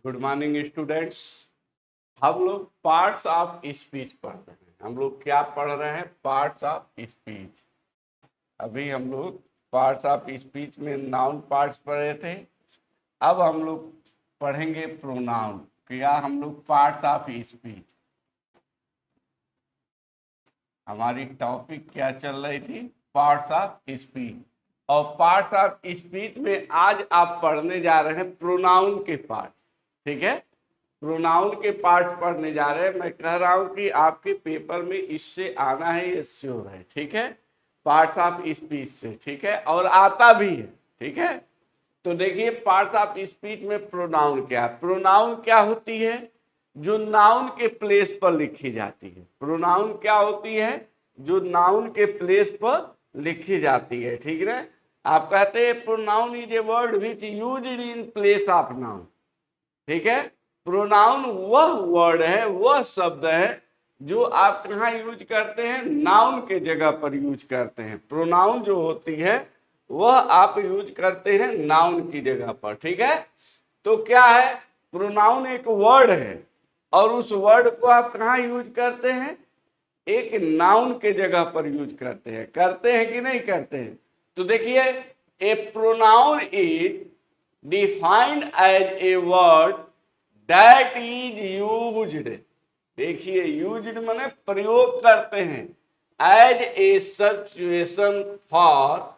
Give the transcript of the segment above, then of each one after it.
Good morning students. हम लोग parts of speech पढ़ रहे हैं। हम लोग क्या पढ़ रहे हैं? Parts of speech. अभी हम लोग पार्ट्स ऑफ स्पीच में नाउन पार्ट्स पढ़े थे। अब हम लोग पढ़ेंगे प्रोनाउन। क्या हम लोग पार्ट्स ऑफ स्पीच, हमारी टॉपिक क्या चल रही थी? Parts of speech. और पार्ट्स ऑफ स्पीच में आज आप पढ़ने जा रहे हैं प्रोनाउन के पार्ट। ठीक है, प्रोनाउन के पार्ट पढ़ने जा रहे हैं। मैं कह रहा हूं कि आपके पेपर में इससे आना है, ये श्योर है। ठीक है, पार्ट्स ऑफ स्पीच से। ठीक है, और आता भी है। ठीक है, तो देखिए पार्ट्स ऑफ स्पीच में प्रोनाउन क्या है। प्रोनाउन क्या होती है? जो नाउन के प्लेस पर लिखी जाती है। प्रोनाउन क्या होती है? जो नाउन के प्लेस पर लिखी जाती है। ठीक है, आप कहते हैं pronoun is a word which used in place of noun. ठीक है, प्रोनाउन वह वर्ड है, वह शब्द है जो आप कहाँ यूज करते हैं? नाउन के जगह पर यूज करते हैं। प्रोनाउन जो होती है वह आप यूज करते हैं नाउन की जगह पर। ठीक है, तो क्या है? प्रोनाउन एक वर्ड है और उस वर्ड को आप कहाँ यूज करते हैं? एक नाउन के जगह पर यूज करते हैं कि नहीं करते हैं? तो देखिए, a pronoun is defined as a word that is used. देखिए, यूज्ड माने प्रयोग करते हैं। As a substitution for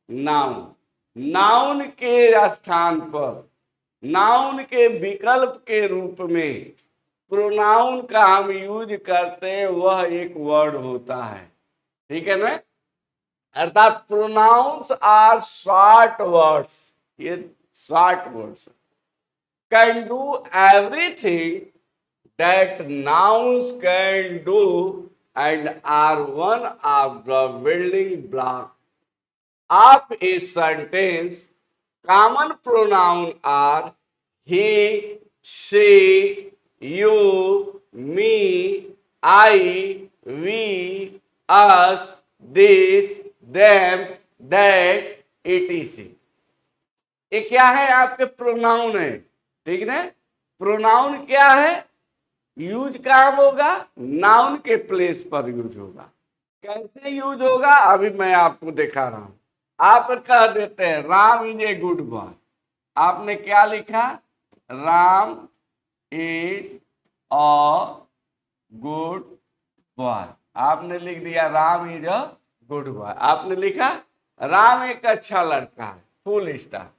noun, noun के स्थान पर, नाउन के विकल्प के रूप में प्रोनाउन का हम यूज करते हैं, वह एक वर्ड होता है। ठीक है ना? अर्थात प्रोनाउंस आर शॉर्ट वर्ड्स। ये short words can do everything that nouns can do and are one of the building blocks of a sentence. Common pronouns are he, she, you, me, I, we, us, this, them, that, etc. ये क्या है? आपके pronoun है। ठीक है, pronoun क्या है? Use कहाँ होगा? नाउन के प्लेस पर यूज होगा। कैसे यूज होगा अभी मैं आपको दिखा रहा हूं। आप कह देते हैं Ram is a good boy. आपने क्या लिखा? Ram is a good boy. आपने लिख दिया Ram is a good boy. आपने लिखा राम एक अच्छा लड़का है, full stop.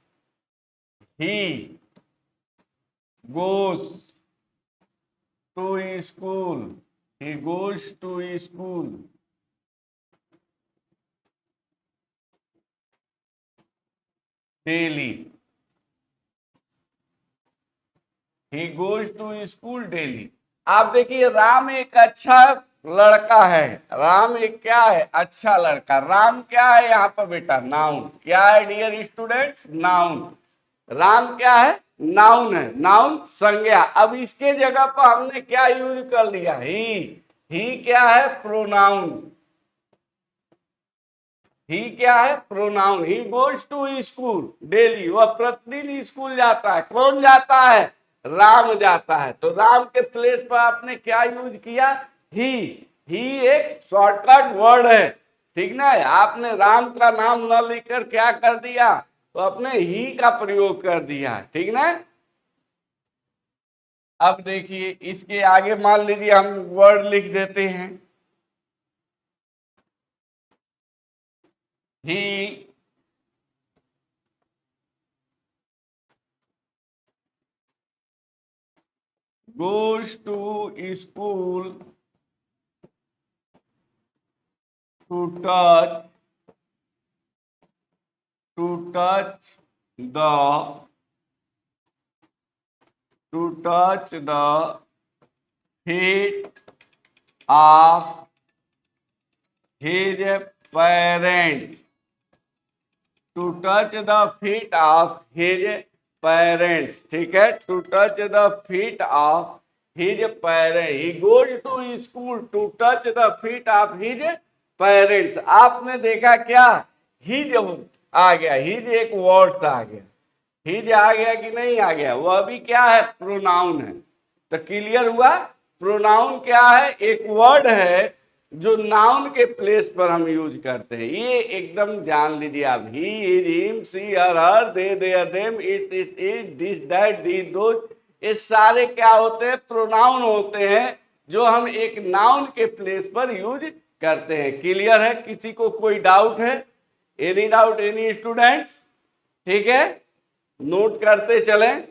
He goes to school. He goes to school. Daily. He goes to school daily. आप देखिए, राम एक अच्छा लड़का है। राम एक क्या है? अच्छा लड़का। राम क्या है यहाँ पर बेटा? नाउन। क्या है डियर स्टूडेंट्स? नाउन। राम क्या है? नाउन है। नाउन संज्ञा। अब इसके जगह पर हमने क्या यूज कर लिया? ही क्या है? प्रोनाउन। ही क्या है? Pronoun. He goes to school daily. वह प्रतिदिन स्कूल जाता है। कौन जाता है? राम जाता है। तो राम के प्लेस पर आपने क्या यूज किया? ही एक शॉर्टकट वर्ड है। ठीक ना? आपने राम का नाम न लिखकर क्या कर दिया? तो अपने ही का प्रयोग कर दिया। ठीक ना? अब देखिए, इसके आगे मान लीजिए हम वर्ड लिख देते हैं। ही goes to school to touch the feet of his parents. To touch the feet of his parents. ठीक है, to touch the feet of his parents. He goes to school to touch the feet of his parents. आपने देखा क्या? ही जब आ गया, ही एक word आ गया। His आ गया कि नहीं आ गया? वह भी क्या है? प्रोनाउन है। तो क्लियर हुआ? प्रोनाउन क्या है? एक वर्ड है जो नाउन के प्लेस पर हम यूज करते हैं। ये एकदम जान लीजिए आप। He, his, him, she, her, they, their, them, its, it, this, that, these, those, ये सारे क्या होते हैं? प्रोनाउन होते हैं जो हम एक नाउन के प्लेस पर यूज करते हैं। क्लियर है? किसी को कोई डाउट है? Any doubt, any students? ठीक है, नोट करते चलें।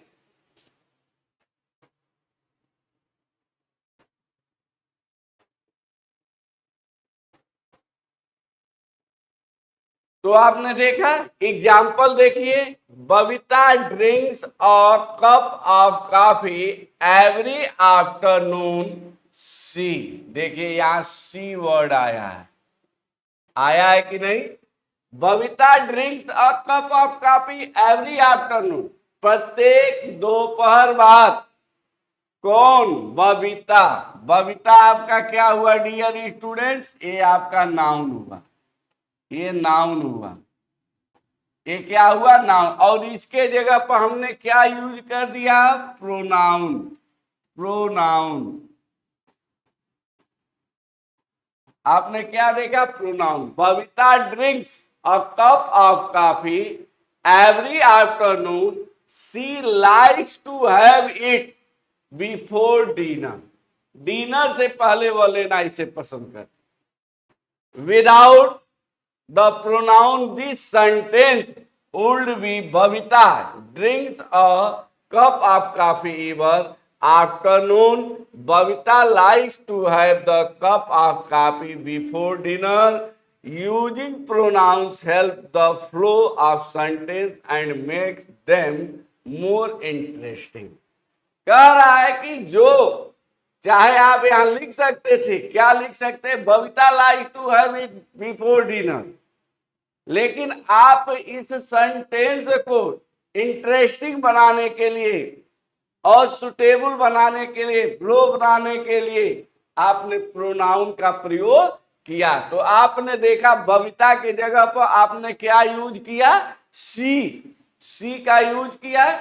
तो आपने देखा, एग्जाम्पल देखिए। Babita drinks a cup of coffee every afternoon. She, देखिए यहां सी वर्ड आया है। आया है कि नहीं? Babita drinks a cup of coffee every afternoon, प्रत्येक दोपहर बाद। कौन? बबीता। बबीता आपका क्या हुआ डियर स्टूडेंट्स? ये आपका नाउन हुआ। ये नाउन हुआ। ये क्या हुआ? नाउन। और इसके जगह पर हमने क्या यूज कर दिया? प्रोनाउन। प्रोनाउन। आपने क्या देखा? Pronoun. Babita drinks a cup of coffee every afternoon. She likes to have it before dinner. Dinner से पहले वह लेना इसे पसंद कर। Without the pronoun this sentence would be Babita drinks a cup of coffee ever afternoon. Babita likes to have the cup of coffee before dinner. Using pronouns help the flow of sentence and makes them more interesting. कह रहा है कि जो चाहे आप यहां लिख सकते थे, क्या लिख सकते? Babita likes to have it before dinner. लेकिन आप इस सेंटेंस को इंटरेस्टिंग बनाने के लिए और सुटेबल बनाने के लिए, फ्लो बनाने के लिए आपने प्रोनाउन का प्रयोग किया। तो आपने देखा बबीता के जगह पर आपने क्या यूज किया? सी। सी का यूज किया।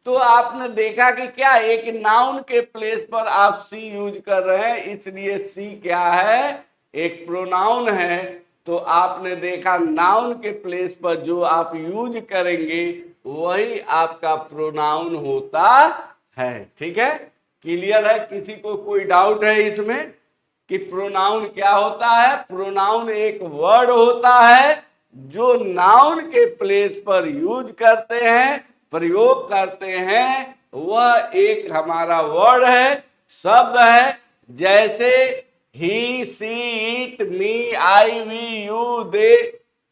तो आपने देखा कि क्या एक नाउन के प्लेस पर आप सी यूज कर रहे हैं, इसलिए सी क्या है? एक प्रोनाउन है। तो आपने देखा नाउन के प्लेस पर जो आप यूज करेंगे वही आपका प्रोनाउन होता है। ठीक है, क्लियर है? किसी को कोई डाउट है इसमें कि प्रोनाउन क्या होता है? प्रोनाउन एक वर्ड होता है जो नाउन के प्लेस पर यूज करते हैं, प्रयोग करते हैं। वह एक हमारा वर्ड है, शब्द है। जैसे he, she, it, me, I, we, you, they,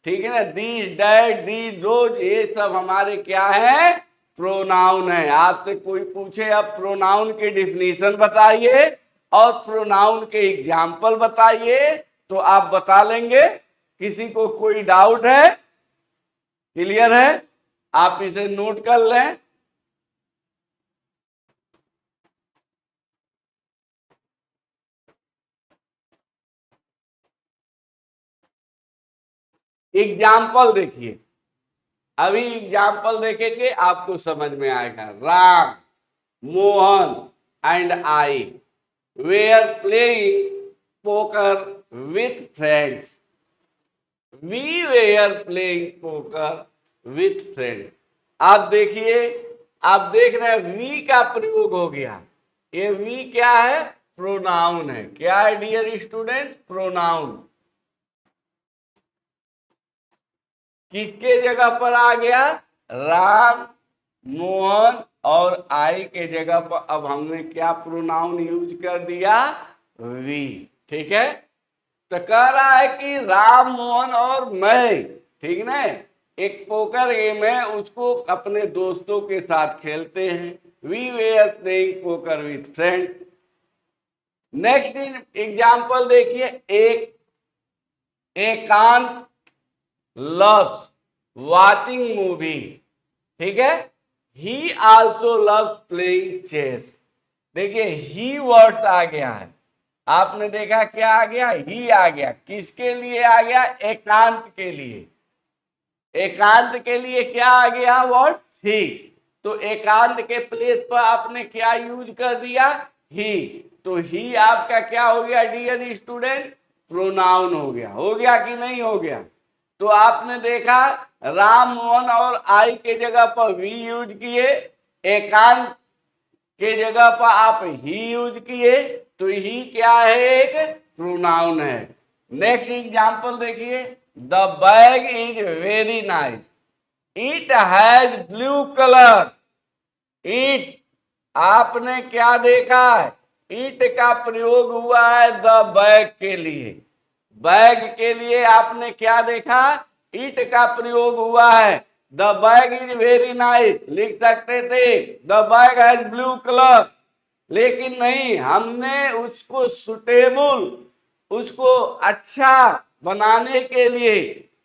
ठीक है ना, दिस, डैट, दी, दोज, ये सब हमारे क्या है? प्रोनाउन है। आपसे कोई पूछे अब प्रोनाउन की डिफिनीशन बताइए और प्रोनाउन के एग्जाम्पल बताइए, तो आप बता लेंगे। किसी को कोई डाउट है? क्लियर है? आप इसे नोट कर लें। एग्जाम्पल देखिए, अभी एग्जाम्पल देखेंगे आपको समझ में आएगा। Ram, Mohan and I were playing poker with friends. We were playing poker with friends. आप देखिए, आप देख रहे हैं वी का प्रयोग हो गया। ये वी क्या है? प्रोनाउन है। क्या है डियर स्टूडेंट्स? प्रोनाउन। किसके जगह पर आ गया? राम, मोहन और आई के जगह पर अब हमने क्या प्रोनाउन यूज कर दिया? वी। ठीक है, तो कह रहा है कि राम, मोहन और मैं, ठीक ना, एक पोकर गेम है, उसको अपने दोस्तों के साथ खेलते हैं। We were playing poker with friends. Next example देखिए, एकांत लव्स वाचिंग मूवी। ठीक है, he also loves playing chess. देखिए ही वर्ड्स आ गया है। आपने देखा क्या आ गया? ही आ गया। किसके लिए आ गया? एकांत के लिए। एकांत के लिए क्या आ गया वर्ड? ही। तो एकांत के प्लेस पर आपने क्या यूज कर दिया, ही। तो ही आपका क्या हो गया डियर स्टूडेंट, प्रोनाउन हो गया कि नहीं हो गया। तो आपने देखा राम मोहन और आई के जगह पर वी यूज किए, एकांत के जगह पर आप ही यूज किए, तो ही क्या है, एक प्रोनाउन है। नेक्स्ट एग्जांपल देखिए, the bag is very nice, it has blue colour. It, आपने क्या देखा है, इट का प्रयोग हुआ है द बैग के लिए। बैग के लिए आपने क्या देखा, इट का प्रयोग हुआ है। The bag is very nice लिख सकते थे, the bag has blue colour, लेकिन नहीं, हमने उसको सुटेबल, उसको अच्छा बनाने के लिए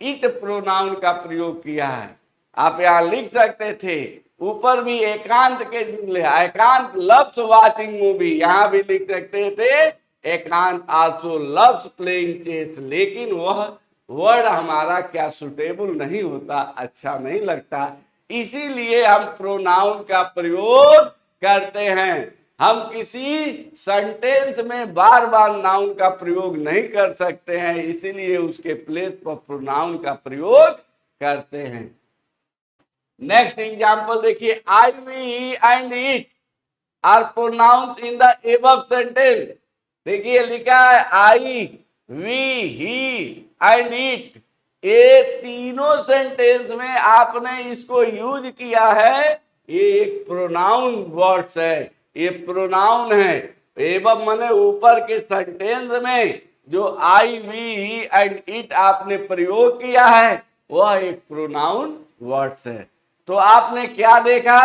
इट प्रोनाउन का प्रयोग किया है। आप यहां लिख सकते थे, ऊपर भी एकांत के, एकांत लव्स वाचिंग मूवी, यहां भी लिख सकते थे एकांत आल्सो लव्स प्लेइंग चेस, लेकिन वह वर्ड हमारा क्या सुटेबल नहीं होता, अच्छा नहीं लगता, इसीलिए हम प्रोनाउन का प्रयोग करते हैं। हम किसी सेंटेंस में बार बार नाउन का प्रयोग नहीं कर सकते हैं, इसीलिए उसके प्लेस पर प्रोनाउन का प्रयोग करते हैं। नेक्स्ट एग्जांपल देखिए, I, we and it are pronouns in the above sentence. देखिए लिखा है I, we, he and it, ये तीनों सेंटेंस में आपने इसको यूज किया है, ये एक प्रोनाउन वर्ड्स है, ये प्रोनाउन है। एबव माने ऊपर के सेंटेंस में जो आई, वी, ही एंड इट आपने प्रयोग किया है, वह एक प्रोनाउन वर्ड्स है। तो आपने क्या देखा,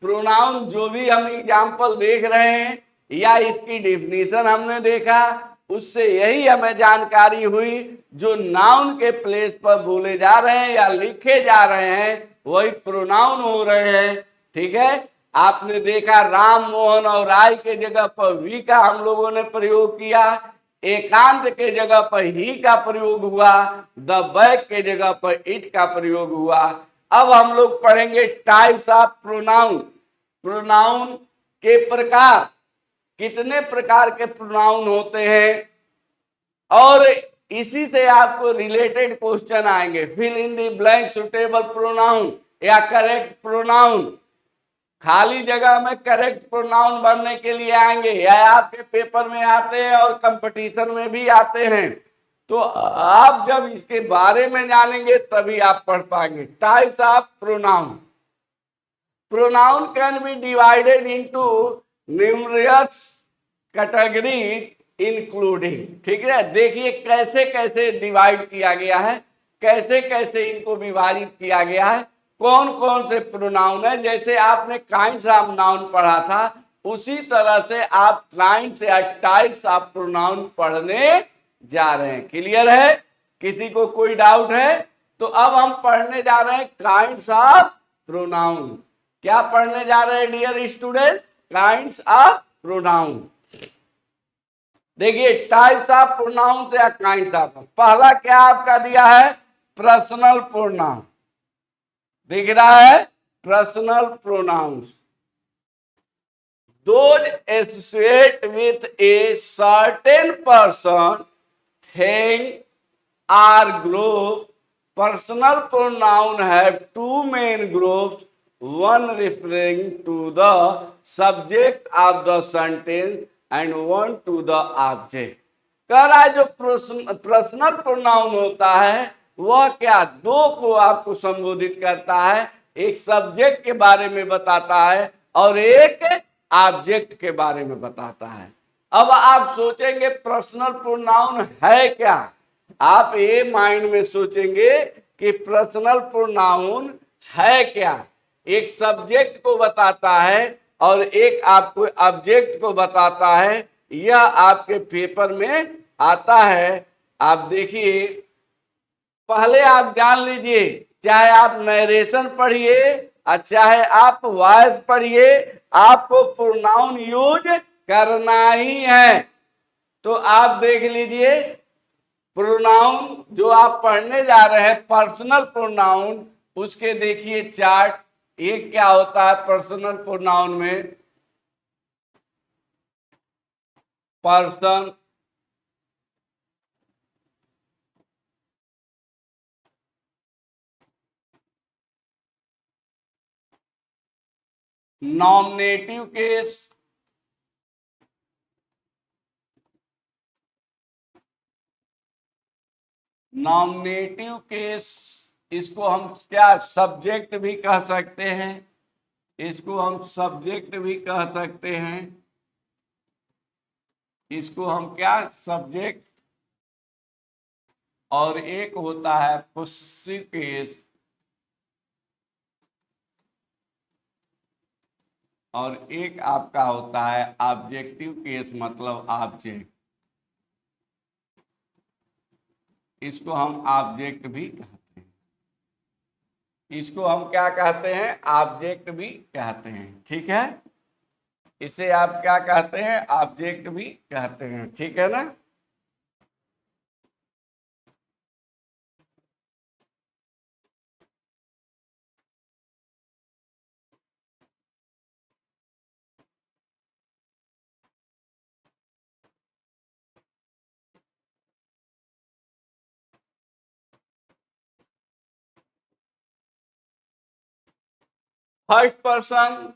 प्रोनाउन जो भी हम एग्जाम्पल देख रहे हैं या इसकी डिफिनीशन हमने देखा, उससे यही हमें जानकारी हुई, जो नाउन के प्लेस पर बोले जा रहे हैं या लिखे जा रहे हैं वही प्रोनाउन हो रहे हैं। ठीक है, आपने देखा राम मोहन और राय के जगह पर वी का हम लोगों ने प्रयोग किया, एकांत के जगह पर ही का प्रयोग हुआ, द बैग के जगह पर इट का प्रयोग हुआ। अब हम लोग पढ़ेंगे टाइप्स ऑफ प्रोनाउन, प्रोनाउन के प्रकार, कितने प्रकार के प्रोनाउन होते हैं, और इसी से आपको रिलेटेड क्वेश्चन आएंगे। Fill in the blank suitable pronoun या करेक्ट प्रोनाउन, खाली जगह में करेक्ट प्रोनाउन बनने के लिए आएंगे, या आपके पेपर में आते हैं और कंपटीशन में भी आते हैं। तो आप जब इसके बारे में जानेंगे तभी आप पढ़ पाएंगे। Types of pronoun, pronoun can be divided into numerous categories including. ठीक है, देखिए कैसे कैसे डिवाइड किया गया है, कैसे कैसे इनको विभाजित किया गया है, कौन कौन से प्रोनाउन है। जैसे आपने काइंड्स ऑफ नाउन पढ़ा था, उसी तरह से आप काइंड्स या टाइप्स ऑफ प्रोनाउन पढ़ने जा रहे हैं। क्लियर है, किसी को कोई डाउट है? तो अब हम पढ़ने जा रहे हैं काइंड्स ऑफ प्रोनाउन। क्या पढ़ने जा रहे हैं dear student? Kinds of pronoun. देखिए टाइप्स ऑफ प्रोनाउन या काइंड्स ऑफ, पहला क्या आपका दिया है, पर्सनल प्रोनाउन, दिख रहा है personal pronouns, those associate with a certain person, thing or group. Personal pronoun have two main groups, one referring to the subject of the sentence and one to the object. कह रहा है जो personal pronoun होता है वह क्या, दो को आपको संबोधित करता है, एक सब्जेक्ट के बारे में बताता है और एक ऑब्जेक्ट के बारे में बताता है। अब आप सोचेंगे पर्सनल प्रोनाउन है क्या, आप ये माइंड में सोचेंगे कि पर्सनल प्रोनाउन है क्या, एक सब्जेक्ट को बताता है और एक आपको ऑब्जेक्ट को बताता है। यह आपके पेपर में आता है। आप देखिए, पहले आप जान लीजिए, चाहे आप नरेशन पढ़िए और चाहे आप वॉइस पढ़िए, आपको प्रोनाउन यूज करना ही है। तो आप देख लीजिए, प्रोनाउन जो आप पढ़ने जा रहे हैं पर्सनल प्रोनाउन, उसके देखिए चार्ट, ये क्या होता है पर्सनल प्रोनाउन में? Person, nominative case, nominative case, इसको हम क्या सब्जेक्ट भी कह सकते हैं, इसको हम सब्जेक्ट भी कह सकते हैं, इसको हम क्या सब्जेक्ट। और एक होता है पोसेसिव केस, और एक आपका होता है ऑब्जेक्टिव केस, मतलब ऑब्जेक्ट। इसको हम ऑब्जेक्ट भी कहते हैं, इसको हम क्या कहते हैं? ऑब्जेक्ट भी कहते हैं। ठीक है, इसे आप क्या कहते हैं? ऑब्जेक्ट भी कहते हैं। ठीक है ना? फर्स्ट पर्सन,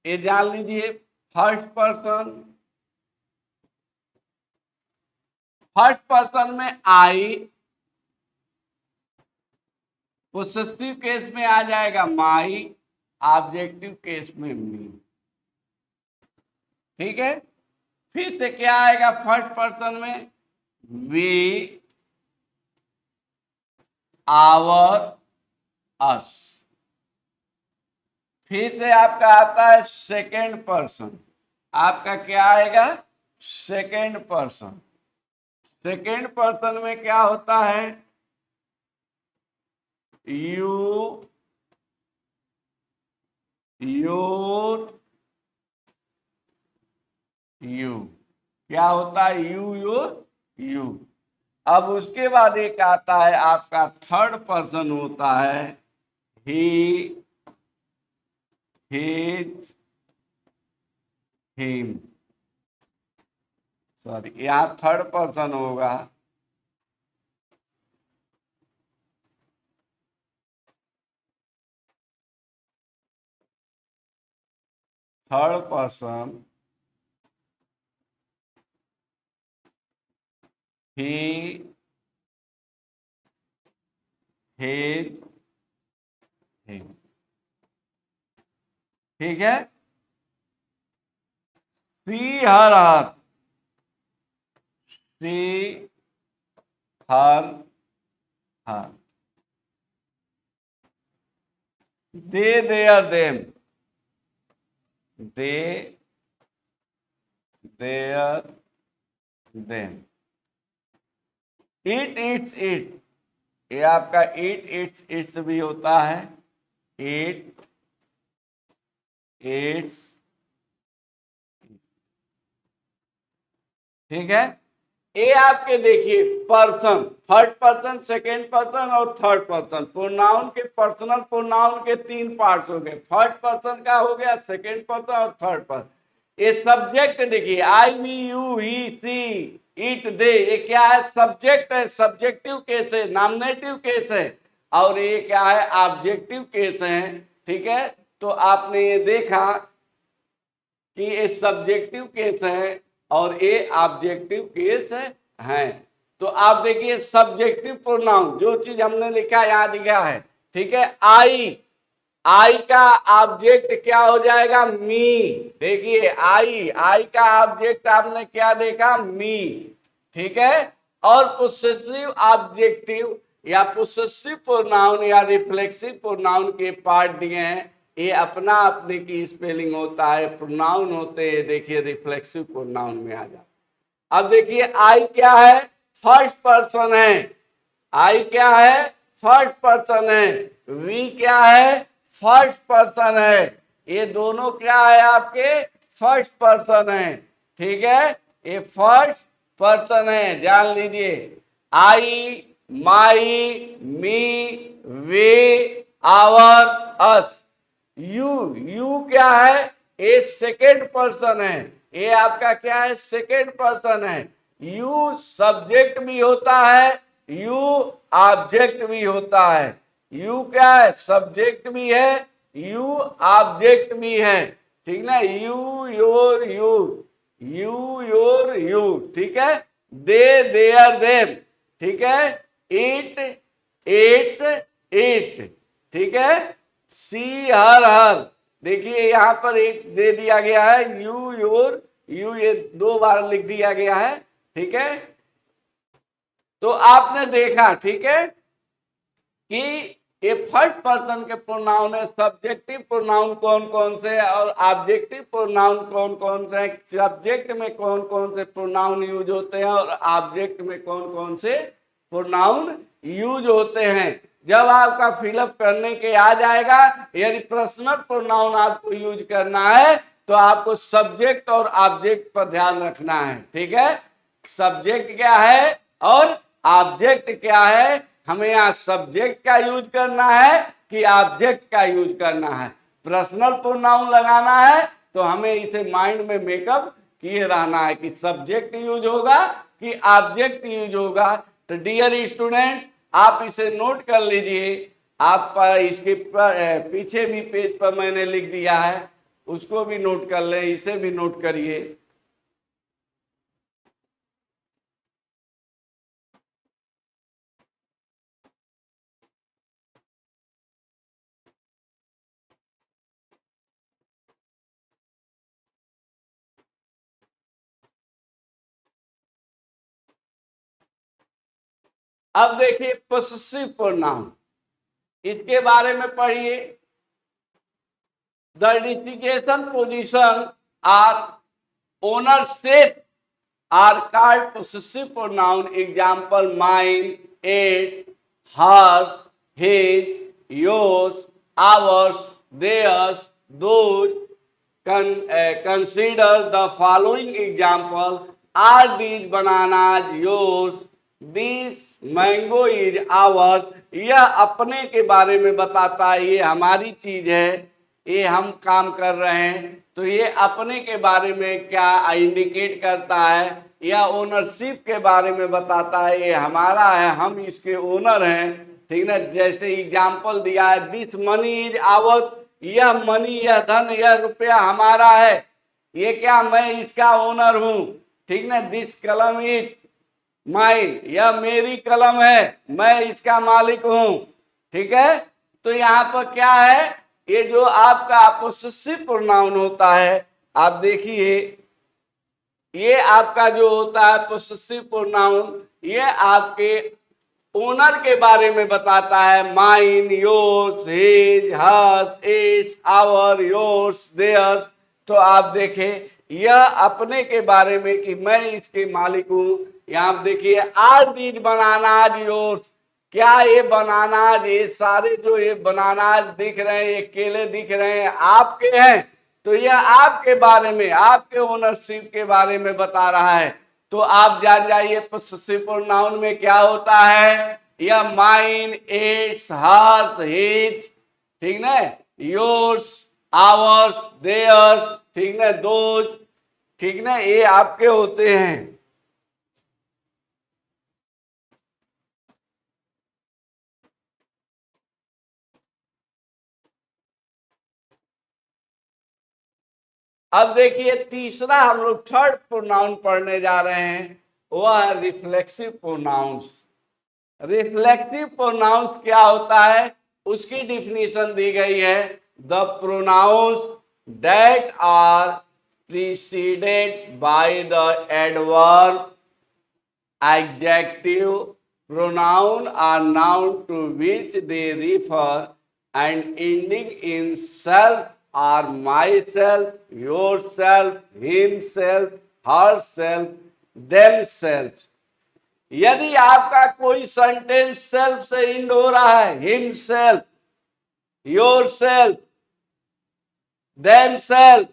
ये जान लीजिए, फर्स्ट पर्सन, फर्स्ट पर्सन में आई, पोसेसिव केस में आ जाएगा माई, ऑब्जेक्टिव केस में मी। ठीक है, फिर से क्या आएगा फर्स्ट पर्सन में? वी, आवर, अस। फिर से आपका आता है सेकेंड पर्सन, आपका क्या आएगा? Second person. सेकेंड पर्सन में क्या होता है? You, your, you. क्या होता है? You, your, you. अब उसके बाद एक आता है आपका थर्ड पर्सन होता है ही, हिज, हिम। सॉरी, यहां थर्ड पर्सन होगा, third person, he, his, him. ठीक है, she, her, her, she, her, her. They, their, them, they, their, them. It, its, it, ये आपका इट, इट्स, इट्स भी होता है। It, its. ठीक है, ये आपके देखिए person, first person, second person और थर्ड पर्सन, प्रोनाउन के पर्सनल प्रोनाउन के तीन पार्ट्स हो गए। फर्स्ट पर्सन का हो गया, सेकेंड पर्सन और थर्ड पर्सन। ये सब्जेक्ट देखिए, आई, मी, यू, ही, सी, इट, दे, ये क्या है? सब्जेक्ट है, सब्जेक्टिव केस है, नॉमिनेटिव केस है। और ये क्या है? ऑब्जेक्टिव केस है। ठीक है, तो आपने ये देखा कि ये सब्जेक्टिव केस है और ये ऑब्जेक्टिव केस है। तो आप देखिए सब्जेक्टिव प्रोनाउन, जो चीज हमने लिखा यहां लिखा है, ठीक है, आई, आई का ऑब्जेक्ट क्या हो जाएगा? मी। देखिए आई, आई का ऑब्जेक्ट आपने क्या देखा? मी। ठीक है, और पोसेसिव ऑब्जेक्टिव या पोसेसिव प्रोनाउन या रिफ्लेक्सिव प्रोनाउन के पार्ट दिए हैं। ये अपना अपने की स्पेलिंग होता है, प्रोनाउन होते हैं। देखिए रिफ्लेक्सिव प्रोनाउन में आ जाता। अब देखिए आई क्या है? फर्स्ट पर्सन है। आई क्या है? फर्स्ट पर्सन है। वी क्या है? फर्स्ट पर्सन है। ये दोनों क्या है? आपके फर्स्ट पर्सन है। ठीक है, ये फर्स्ट पर्सन है, जान लीजिए। आई, माई, मी, वे, आवर, अस, यू, यू क्या है? ए सेकेंड पर्सन है, ये आपका क्या है? सेकेंड पर्सन है। यू सब्जेक्ट भी होता है, यू ऑब्जेक्ट भी होता है। यू क्या है? सब्जेक्ट भी है, यू ऑब्जेक्ट भी है, ठीक ना? You your you, you your you, ठीक है? दे देयर देम, ठीक है? इट इट्स इट, ठीक है? सी हर हर, देखिए यहां पर एक दे दिया गया है, यू योर यू, ये 2 बार लिख दिया गया है, ठीक है? तो आपने देखा, ठीक है, कि ये फर्स्ट पर्सन के प्रोनाउन है। सब्जेक्टिव प्रोनाउन कौन कौन से है और ऑब्जेक्टिव प्रोनाउन कौन कौन से हैं? सब्जेक्ट में कौन कौन से प्रोनाउन यूज होते हैं और ऑब्जेक्ट में कौन कौन से प्रोनाउन यूज होते हैं। जब आपका फिलअप करने के आ जाएगा, यदि पर्सनल प्रोनाउन आपको यूज करना है तो आपको सब्जेक्ट और ऑब्जेक्ट पर ध्यान रखना है, ठीक है? सब्जेक्ट क्या है और ऑब्जेक्ट क्या है, हमें यहाँ सब्जेक्ट का यूज करना है कि ऑब्जेक्ट का यूज करना है। पर्सनल प्रोनाउन लगाना है तो हमें इसे माइंड में मेकअप किए रहना है कि सब्जेक्ट यूज होगा कि ऑब्जेक्ट यूज होगा। तो डियर स्टूडेंट्स, आप इसे नोट कर लीजिए। आप इसके पीछे भी पेज पर मैंने लिख दिया है, उसको भी नोट कर ले, इसे भी नोट करिए। अब देखिए पोसेसिव प्रोनाउन, इसके बारे में पढ़िए। The designation position or ownership are called possessive pronoun. Example mine, its, hers, his, yours, ours, theirs, those. Consider the following example. Are these bananas yours? This mango is ours. यह अपने के बारे में बताता है, ये हमारी चीज है, ये हम काम कर रहे हैं, तो ये अपने के बारे में क्या इंडिकेट करता है? यह ओनरशिप के बारे में बताता है, ये हमारा है, हम इसके ओनर हैं, ठीक ना? जैसे एग्जाम्पल दिया है, दिस मनी इज आवर्स, यह मनी, यह धन, यह रुपया हमारा है, ये क्या, मैं इसका ओनर हूं, ठीक ना? दिस कलम इज माइन, यह मेरी कलम है, मैं इसका मालिक हूं, ठीक है? तो यहाँ पर क्या है, ये जो आपका पोसेसिव प्रोनाउन होता है, आप देखिए ये आपका जो होता है पोसेसिव प्रोनाउन, ये आपके ओनर के बारे में बताता है। Mine, yours, his, hers, its, our, yours, theirs. तो आप देखें यह अपने के बारे में कि मैं इसके मालिक हूं। यहाँ देखिए आर दीज बनानाज योर्स, क्या ये बनानाज, ये सारे जो ये बनानाज दिख रहे हैं, ये केले दिख रहे हैं, आपके हैं? तो यह आपके बारे में, आपके ओनरशिप के बारे में बता रहा है। तो आप जान जाइए पोसेसिव प्रोनाउन में क्या होता है। यह माइन, इट्स, हर्स, हिज, ठीक ना, योर्स, आवर्स, देयर्स, ठीक ना, दोज, ठीक ना, ये आपके होते हैं। अब देखिए तीसरा हम लोग थर्ड प्रोनाउन पढ़ने जा रहे हैं, वह है रिफ्लेक्सिव प्रोनाउंस। रिफ्लेक्सिव प्रोनाउंस क्या होता है, उसकी डिफिनीशन दी गई है। The pronouns that are preceded by the adverb adjective pronoun are noun to which they refer and ending in self or myself, yourself, himself, herself, themselves। यदि आपका कोई सेंटेंस सेल्फ से इंड हो रहा है, himself, yourself, themselves,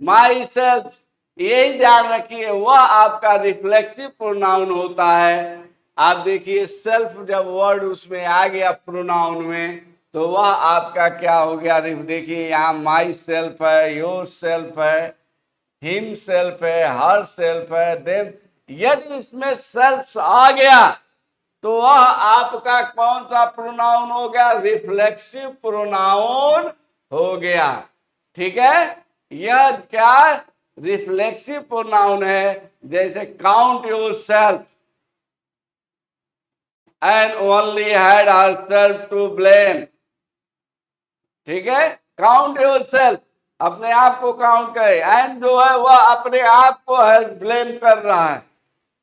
myself, यही ध्यान रखिए, वह आपका रिफ्लेक्सिव प्रोनाउन होता है। आप देखिए सेल्फ जब वर्ड उसमें आ गया प्रोनाउन में, तो वह आपका क्या हो गया? देखिए यहाँ माई सेल्फ है, योर सेल्फ है, हिम सेल्फ है, हर सेल्फ है, देम। यदि इसमें सेल्फ आ गया तो वह आपका कौन सा प्रोनाउन हो गया? रिफ्लेक्सिव प्रोनाउन हो गया। ठीक है, यह क्या रिफ्लेक्सिव प्रोनाउन है। जैसे count yourself and only had herself to blame. ठीक है, काउंट योर सेल्फ, अपने आप को काउंट करे, एंड जो है वह अपने आप को ब्लेम कर रहा है।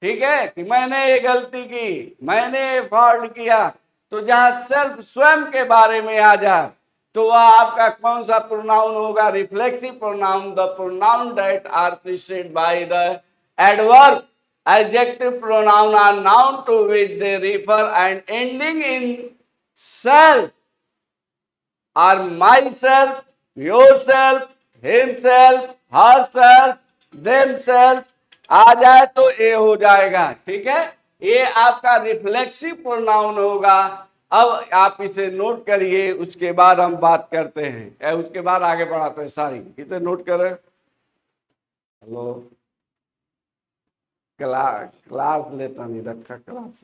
ठीक है, कि मैंने ये गलती की, मैंने ये फॉल्ट किया। तो जहां सेल्फ स्वयं के बारे में आ जाए तो वह आपका कौन सा प्रोनाउन होगा? Reflexive pronoun. The pronoun that are preceded by the adverb adjective pronoun are noun to which they refer and ending in self are myself, yourself, himself, herself, themself। आ जाए तो ए हो जाएगा। ठीक है, ये आपका रिफ्लेक्सिव प्रोनाउन होगा। अब आप इसे नोट करिए, उसके बाद हम बात करते हैं, उसके बाद आगे बढ़ाते हैं। सारी इसे नोट करें। हेलो, क्लास लेता नहीं रखा क्लास।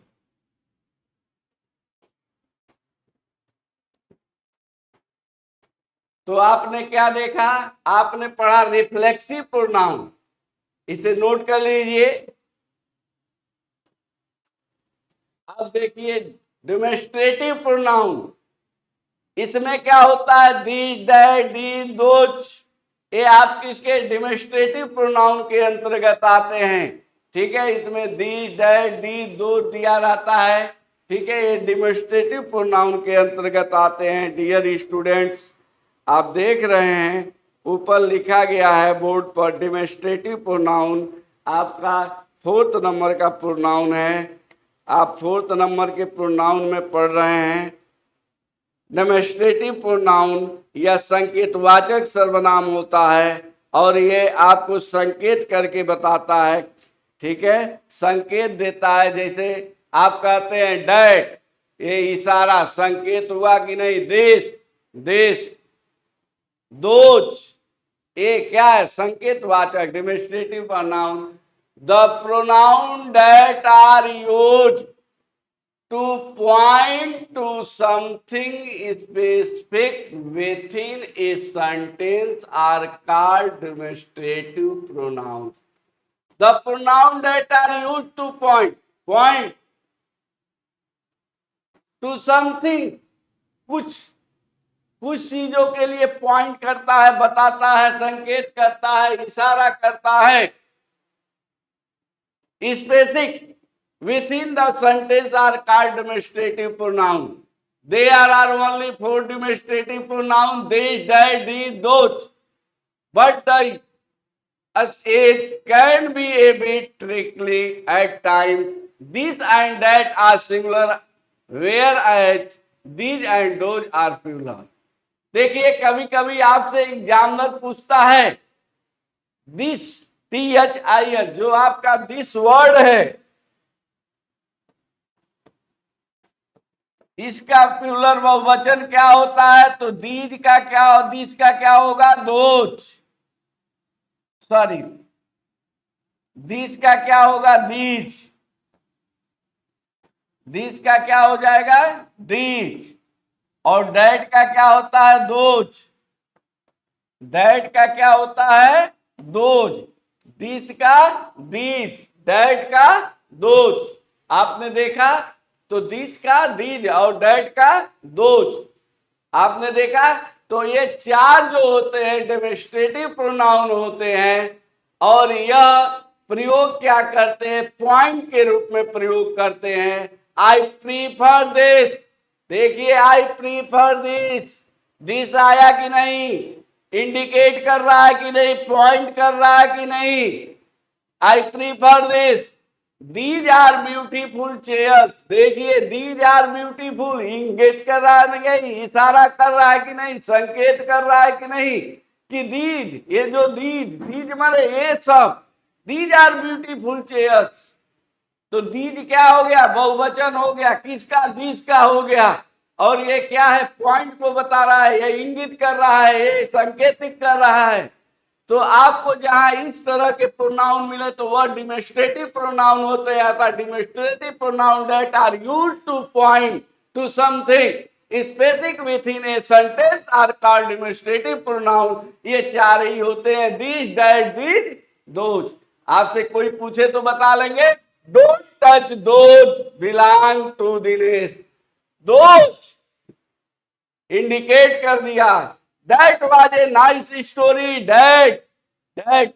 तो आपने क्या देखा? आपने पढ़ा रिफ्लेक्सिव प्रोनाउन, इसे नोट कर लीजिए। अब देखिए डेमोन्स्ट्रेटिव प्रोनाउन, इसमें क्या होता है? दी, दैट, दी, दोच, ये आप किसके? डेमोन्स्ट्रेटिव प्रोनाउन के अंतर्गत आते हैं। ठीक है, इसमें दी, दैट, दी, दो दिया रहता है। ठीक है, ये डेमोन्स्ट्रेटिव प्रोनाउन के अंतर्गत आते हैं। डियर स्टूडेंट्स, आप देख रहे हैं ऊपर लिखा गया है बोर्ड पर डेमोन्स्ट्रेटिव प्रोनाउन आपका 4th नंबर का प्रोनाउन है। आप 4th नंबर के प्रोनाउन में पढ़ रहे हैं। डेमोन्स्ट्रेटिव प्रोनाउन यह संकेतवाचक सर्वनाम होता है और ये आपको संकेत करके बताता है। ठीक है, संकेत देता है। जैसे आप कहते हैं डैट, ये इशारा संकेत हुआ कि नहीं? देश, देश, दोज, ये क्या है? संकेतवाचक, demonstrative pronoun. The pronoun that are used to point to something specific within a sentence are called demonstrative pronouns. The pronoun that are used to point to something, कुछ चीजों के लिए पॉइंट करता है, बताता है, संकेत करता है, इशारा करता है। Specific within the sentence are called demonstrative pronoun. There are only 4 demonstrative pronoun: they, they, these, those. But the sh can be a bit tricky at times. This and that are singular, whereas these and those are plural. देखिए कभी कभी आपसे examiner पूछता है this, THIS, जो आपका this word है, इसका प्लूरल बहुवचन क्या होता है? तो दीज का क्या, दिस का क्या होगा? दोज। सॉरी, दिस का क्या होगा? दीज। दिस का क्या हो जाएगा? दीज। और दैट का क्या होता है? दोज। दैट का क्या होता है? दोज। दिस का दीज, दैट का दोज। आपने देखा तो दिस का दीज और दैट का दोज, आपने देखा। तो ये 4 जो होते हैं डेमोन्स्ट्रेटिव प्रोनाउन होते हैं और यह प्रयोग क्या करते हैं? पॉइंट के रूप में प्रयोग करते हैं। आई प्रीफर दिस, देखिए आई प्रीफर दिस, दिस आया कि नहीं? इंडिकेट कर रहा है कि नहीं? पॉइंट कर रहा है कि नहीं? I prefer this. These are beautiful chairs, देखिए दीज आर ब्यूटीफुल, इंडिकेट कर रहा है नहीं? इशारा कर रहा है कि नहीं? संकेत कर रहा है कि नहीं कि दीज, ये जो दीज, दीज माने ये सब, दीज आर ब्यूटीफुल चेयर्स। तो दीज क्या हो गया? बहुवचन हो गया। किसका? दिस का हो गया। और ये क्या है, पॉइंट को बता रहा है, ये इंगित कर रहा है, ये संकेतिक कर रहा है। तो आपको जहां इस तरह के प्रोनाउन मिले तो वह डिमोन्स्ट्रेटिव प्रोनाउन होते हैं। अर्थात demonstrative pronoun that are used to point to something specific within a sentence are called demonstrative pronoun. ये चार ही होते हैं, दिस, दैट, दिस, दोज। आपसे कोई पूछे तो बता लेंगे, don't touch those belong to Dinesh, those indicate कर दिया। That was a nice story, that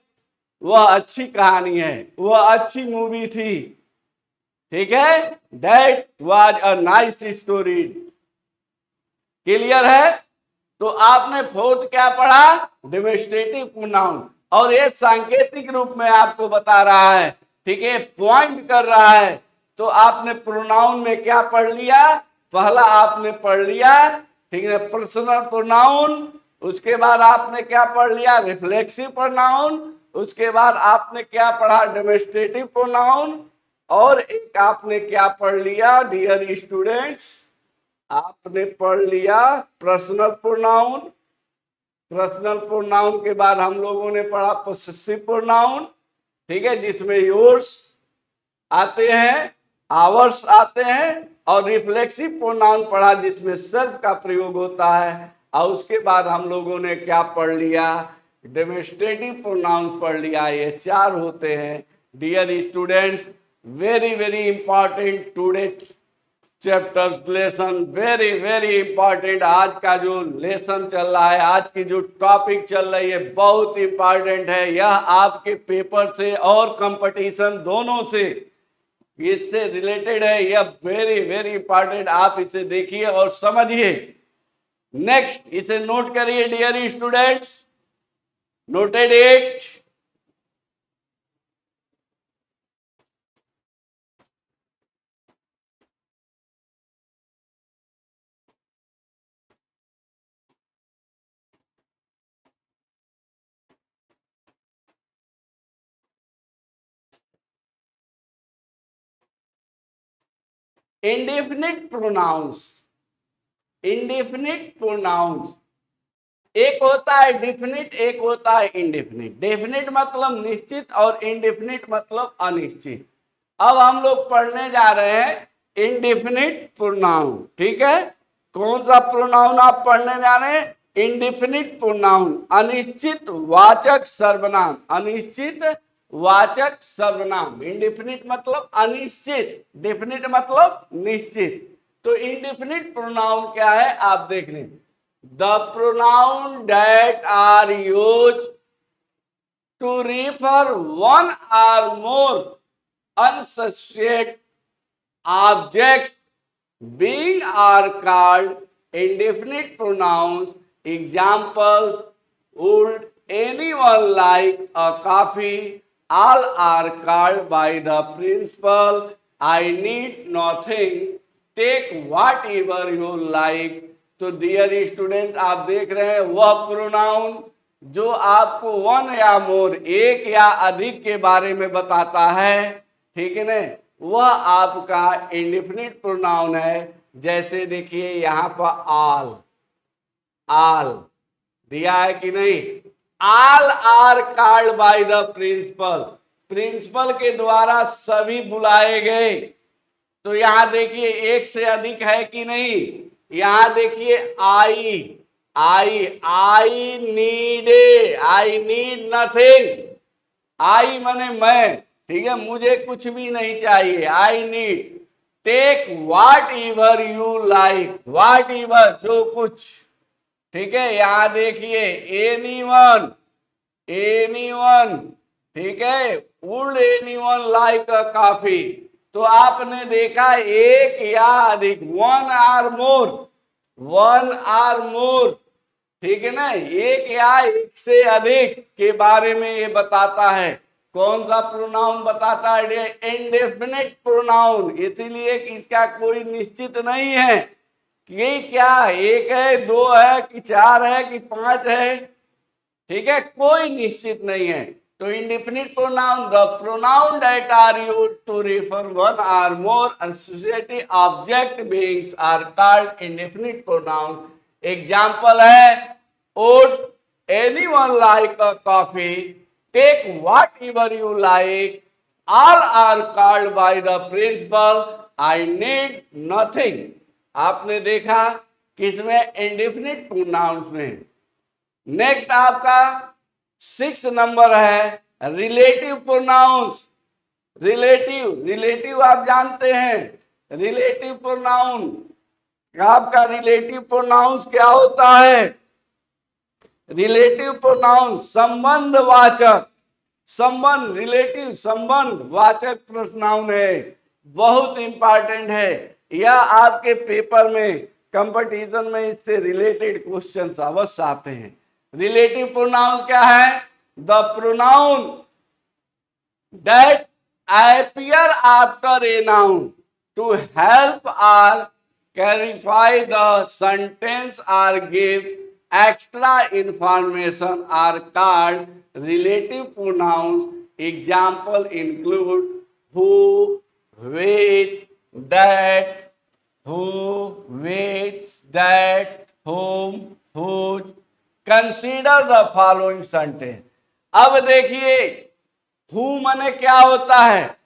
वह अच्छी कहानी है, वह अच्छी मूवी थी, ठीक है। That was a nice story. Clear है। तो आपने फोर्थ क्या पढ़ा, डेमोन्स्ट्रेटिव प्रोनाउन, और ये सांकेतिक रूप में आपको बता रहा है, ठीक है, पॉइंट कर रहा है। तो आपने प्रोनाउन में क्या पढ़ लिया, पहला आपने पढ़ लिया, ठीक है, पर्सनल प्रोनाउन। उसके बाद आपने क्या पढ़ लिया, रिफ्लेक्सिव प्रोनाउन। उसके बाद आपने क्या पढ़ा, डेमोन्स्ट्रेटिव प्रोनाउन। और एक आपने क्या पढ़ लिया डियर स्टूडेंट्स, आपने पढ़ लिया पर्सनल प्रोनाउन। पर्सनल प्रोनाउन के बाद हम लोगों ने पढ़ा पोसेसिव प्रोनाउन, ठीक है, जिसमें योर्स आते हैं, आवर्स आते हैं, और रिफ्लेक्सिव प्रोनाउन पढ़ा जिसमें सेल्फ का प्रयोग होता है। और उसके बाद हम लोगों ने क्या पढ़ लिया, डेमोन्स्ट्रेटिव प्रोनाउन पढ़ लिया। ये चार होते हैं dear students. Very very important today chapters lesson, very very important. आज का जो लेसन चल रहा है, आज की जो टॉपिक चल रही है, बहुत इंपॉर्टेंट है। यह आपके पेपर से और कंपटीशन दोनों से इससे रिलेटेड है। यह वेरी वेरी इंपॉर्टेंट, आप इसे देखिए और समझिए। नेक्स्ट, इसे नोट करिए dear students, noted it. Indefinite pronouns, indefinite pronouns, एक होता है डिफिनिट, एक होता है इंडेफिनिट। डेफिनिट मतलब निश्चित और इंडेफिनिट मतलब अनिश्चित। अब हम लोग पढ़ने जा रहे हैं इंडेफिनिट प्रोनाउन, ठीक है। कौन सा प्रोनाउन आप पढ़ने जा रहे हैं, इंडेफिनिट प्रोनाउन, अनिश्चित वाचक सर्वनाम, अनिश्चित वाचक सर्वनाम। इंडेफिनिट मतलब अनिश्चित, डेफिनिट मतलब निश्चित। तो इंडेफिनिट प्रोनाउन क्या है आप देख लें, the pronoun that are used to refer one or more unsubstantiated objects being are called indefinite pronouns. Examples: would anyone like a coffee? All are called by the principle I need nothing, take whatever you like. तो dear student, आप देख रहे हैं वह pronoun जो आपको one या मोर, एक या अधिक के बारे में बताता है, ठीक है ना, वह आपका इंडेफिनिट प्रोनाउन है। जैसे देखिए यहाँ पर आल, आल दिया है कि नहीं, all are called by the principal, principal के द्वारा सभी बुलाए गए। तो यहां देखिए एक से अधिक है कि नहीं, यहां देखिए आई, आई नीड नथिंग, आई माने मैं, ठीक है, मुझे कुछ भी नहीं चाहिए, I need. Take whatever you like, whatever जो कुछ, ठीक है। यहां देखिए एनीवन, एनीवन, ठीक है, would anyone like a coffee. तो आपने देखा एक या अधिक, one or more, one or more, ठीक है ना, एक या एक से अधिक के बारे में ये बताता है। कौन सा प्रोनाउन बताता है, इंडेफिनिट प्रोनाउन, इसीलिए कि इसका कोई निश्चित नहीं है कि क्या एक है, दो है, कि चार है, कि पांच है, ठीक है, कोई निश्चित नहीं है। तो indefinite pronoun, the pronoun that are used to refer one or more associative object beings are called indefinite pronoun. Example है would anyone like a coffee? Take whatever you like. All are called by the principal. I need nothing. आपने देखा किसमें indefinite pronounce में। Next आपका 6 number है relative pronouns. Relative आप जानते हैं रिलेटिव प्रोनाउन। आपका रिलेटिव प्रोनाउंस क्या होता है? रिलेटिव प्रोनाउन संबंधवाचक, संबंध, रिलेटिव संबंध वाचक प्रोनाउन है, बहुत इंपॉर्टेंट है। यह आपके पेपर में कंपटीशन में इससे रिलेटेड क्वेश्चंस अवश्य आते हैं। रिलेटिव प्रोनाउन क्या है? The pronoun that appear after a noun to help or clarify the sentence or give extra information are called relative pronouns. Example include who, which, that, who, which, that, whom, whose. Consider the following sentence. अब देखिए who माने क्या होता है?